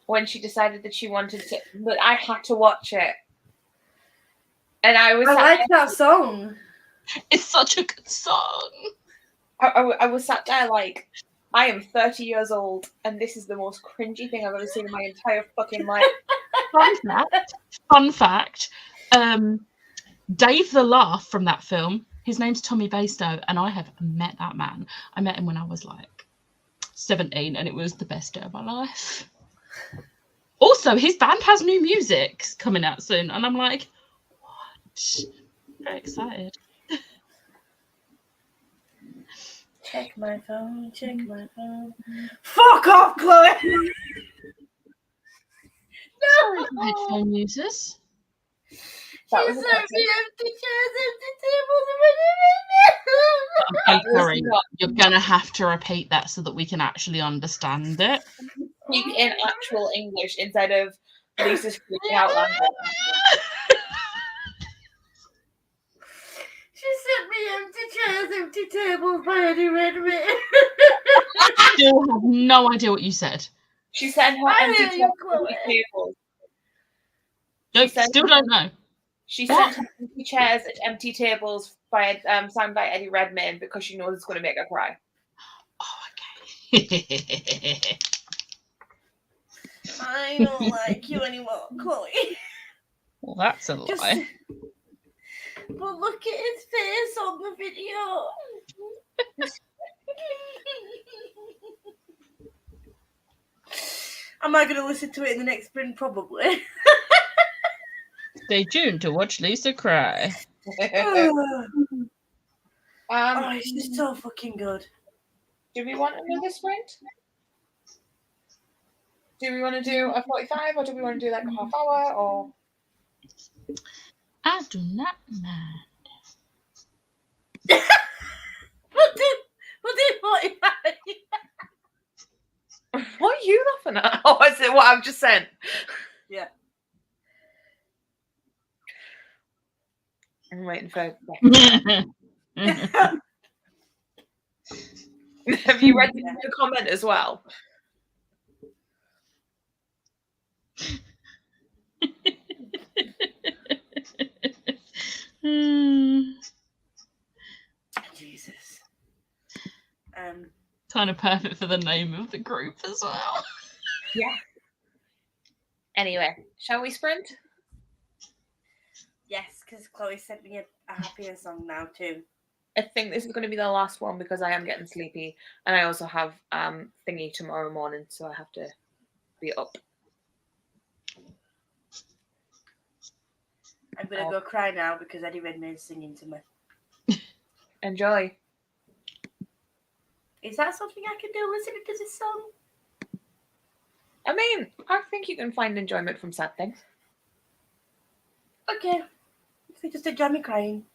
when she decided that she wanted to, but I had to watch it. And I like that song. It's such a good song. I was sat there like, I am 30 years old, and this is the most cringy thing I've ever seen in my entire fucking life. Fun fact. Dave the Laugh from that film, his name's Tommy Bastow, and I have met that man. I met him when I was like 17, and it was the best day of my life. Also, his band has new music coming out soon, and I'm like, what? Very excited. Check my phone. Fuck off, Chloe! Sorry, headphone users. She sent me empty chairs, empty tables, I'm so sorry. You're gonna have to repeat that so that we can actually understand it. Speak in actual English instead of Lisa's freaking out loud. She sent me empty chairs, empty tables by Eddie Redmayne. Still have no idea what you said. She sent her empty chairs, empty tables. Still don't know. She sent her empty chairs and empty tables by signed by Eddie Redmayne because she knows it's going to make her cry. Oh, okay. I don't like you anymore, Chloe. Well, that's a lie. But look at his face on the video. Am I going to listen to it in the next sprint? Probably. Stay tuned to watch Lisa cry. It's just so fucking good. Do we want another sprint? Do we want to do a 45 or do we want to do like a half hour or? I do not mind. We'll do 45. What are you laughing at? Oh, is it what I've just sent? Yeah. I'm waiting for. Have you read the comment as well? Jesus. Kind of perfect for the name of the group as well. Yeah. Anyway, shall we sprint? Yes, because Chloe sent me a happier song now too. I think this is going to be the last one because I am getting sleepy and I also have thingy tomorrow morning, so I have to be up. I'm going to go cry now because Eddie Redmayne's singing to me. Enjoy. Is that something I can do listening to this song? I mean, I think you can find enjoyment from sad things. Okay. So just enjoy me crying.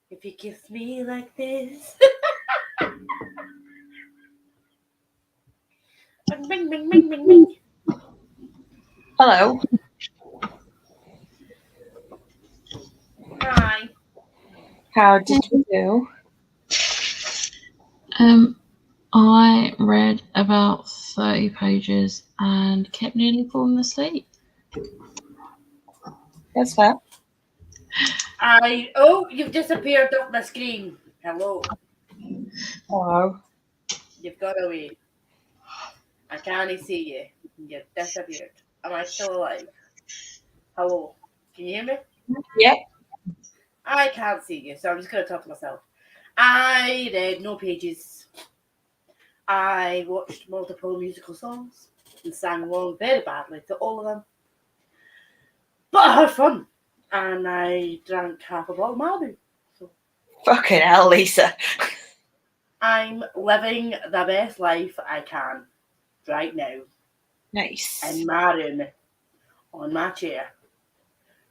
If you kiss me like this. Ring, ring, ring, ring, ring. Hello. Hi. How did you do? I read about 30 pages and kept nearly falling asleep. That's fair. You've disappeared off my screen. Hello. Hello. You've got away. I can't see you. You've disappeared. Am I still alive? Hello. Can you hear me? Yep. I can't see you, so I'm just going to talk to myself. I read no pages. I watched multiple musical songs and sang along very badly to all of them. But I had fun. And I drank half a bottle of Malibu. So Fucking hell, Lisa. I'm living the best life I can right now. Nice. In my room, on my chair,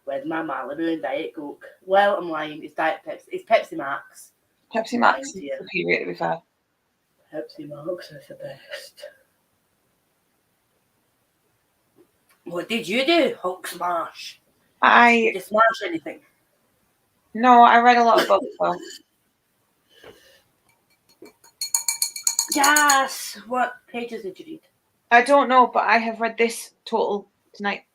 with my Malibu and Diet Coke. Well, I'm lying. It's Diet Pepsi. It's Pepsi Max. Pepsi Max is superior, to be fair. Pepsi Max is the best. What did you do, Hulk Smash? Did you smash anything? No, I read a lot of books, though. Yes! What pages did you read? I don't know, but I have read this total tonight.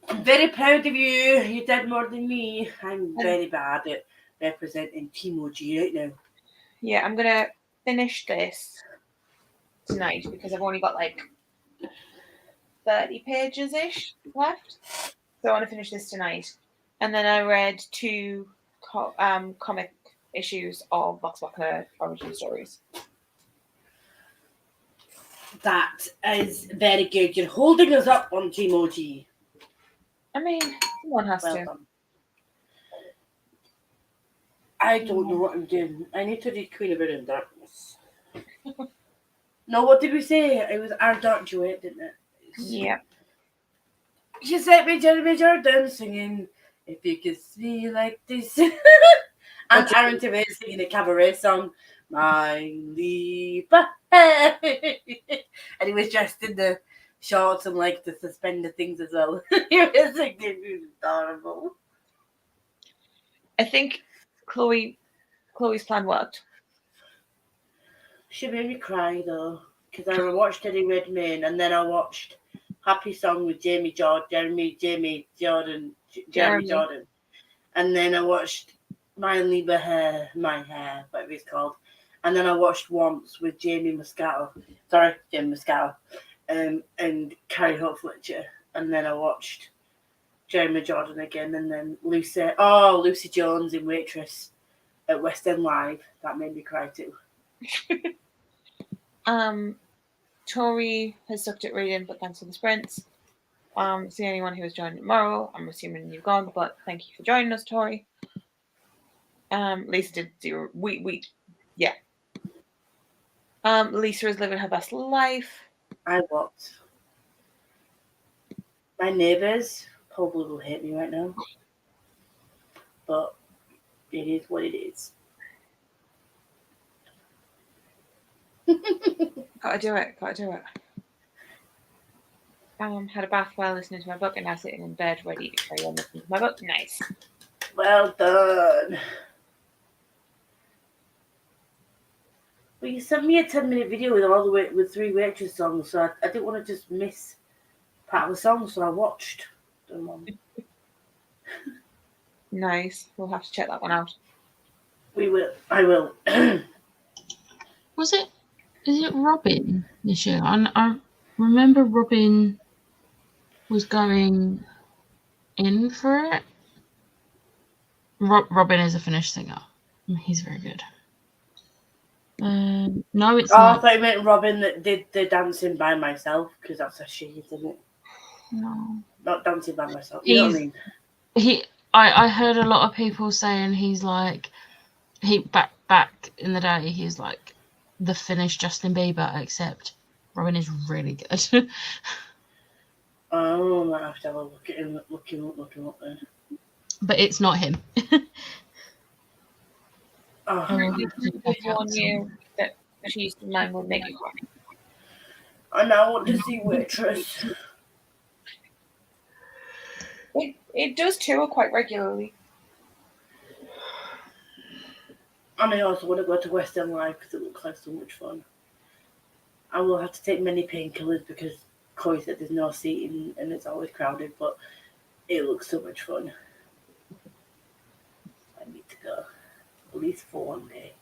I'm very proud of you. You did more than me. I'm very bad at representing Timoji right now. Yeah, I'm going to finish this tonight because I've only got like 30 pages-ish left. So I want to finish this tonight. And then I read 2 comic issues of Vox Machina origin stories. That is very good. You're holding us up on Timoji. I mean, someone has to. Done. I don't know what I'm doing. I need to read Queen of Iron Darkness. No, what did we say? It was Our Dark Duet, didn't it? Yeah. She sent me Jeremy Jordan singing If You Could See Like This. And Aaron Tveit singing a cabaret song, My Liebe. And he was dressed in the shorts and like the suspended things as well. He was like, it was adorable. I think Chloe's plan worked. She made me cry though, because I watched Eddie Redmayne and then I watched Happy Song with Jeremy Jordan. And then I watched My Liebe Hair, My Hair, whatever it's called. And then I watched Once with Jamie Moscato. And Carrie Hope Fletcher. And then I watched Jeremy Jordan again. And then Lucy Jones in Waitress at West End Live. That made me cry too. Tori has sucked at reading, but thanks for the sprints. See anyone who is joining tomorrow. I'm assuming you've gone, but thank you for joining us, Tori. Lisa did 0. Yeah. Lisa is living her best life. I what? My neighbours probably will hate me right now. But it is what it is. Gotta do it. Had a bath while listening to my book and now sitting in bed ready to carry on listening to my book. Nice. Well done. Well, you sent me a 10-minute video with 3 Waitress songs, so I didn't want to just miss part of the song, so I watched them all. Nice. We'll have to check that one out. I will. Is it Robin this year? I remember Robin was going in for it. Robin is a Finnish singer. He's very good. No, it's not. I thought you meant Robin that did the Dancing by Myself, because that's a she, isn't it? No. Not Dancing by Myself. You know what I mean? I heard a lot of people saying he's like back in the day he's like the Finnish Justin Bieber, except Robin is really good. Oh, I might have to have a look at him. Look him up then. But it's not him. Good on you that cheese and mango will make you cry. And I want to see Waitress. It does tour quite regularly. And I also want to go to Western Live because it looks like so much fun. I will have to take many painkillers because Chloe said there's no seating and it's always crowded, but it looks so much fun. I need to go at least for one day.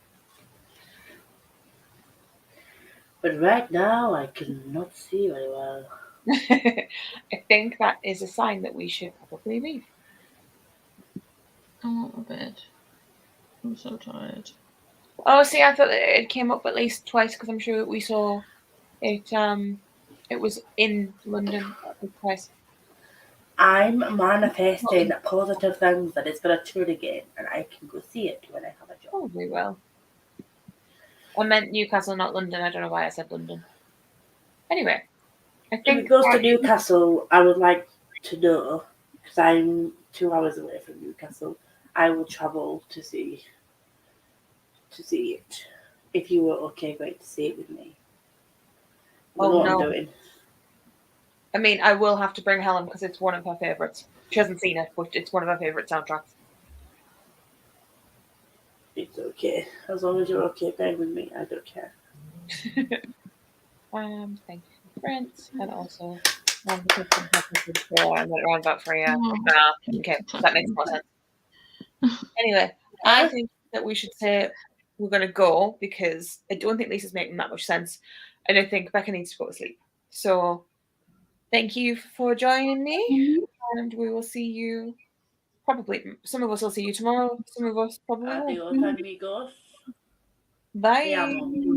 But right now I cannot see very well. I think that is a sign that we should probably leave. I want a bed. I'm so tired. Oh, see, I thought that it came up at least twice because I'm sure we saw it. It was in London twice. I'm manifesting positive things that it's going to tour again and I can go see it when I have a job. Probably will. I meant Newcastle, not London. I don't know why I said London. Anyway, I think if it goes to Newcastle, I would like to know, because I'm 2 hours away from Newcastle, I will travel to see it. If you were okay going to see it with me. Oh, no. I'm doing. I mean, I will have to bring Helen because it's one of her favourites. She hasn't seen it, but it's one of her favourite soundtracks. It's okay. As long as you're okay going with me, I don't care. Thank you, Sprints, and also and went around about for you. Okay, that makes more sense. Anyway, I think that we should say we're going to go because I don't think Lisa's making that much sense, and I think Becca needs to go to sleep. So, thank you for joining me, and we will see you. Probably, some of us will see you tomorrow. Some of us probably won't. Adios, amigos. Bye. Te amo.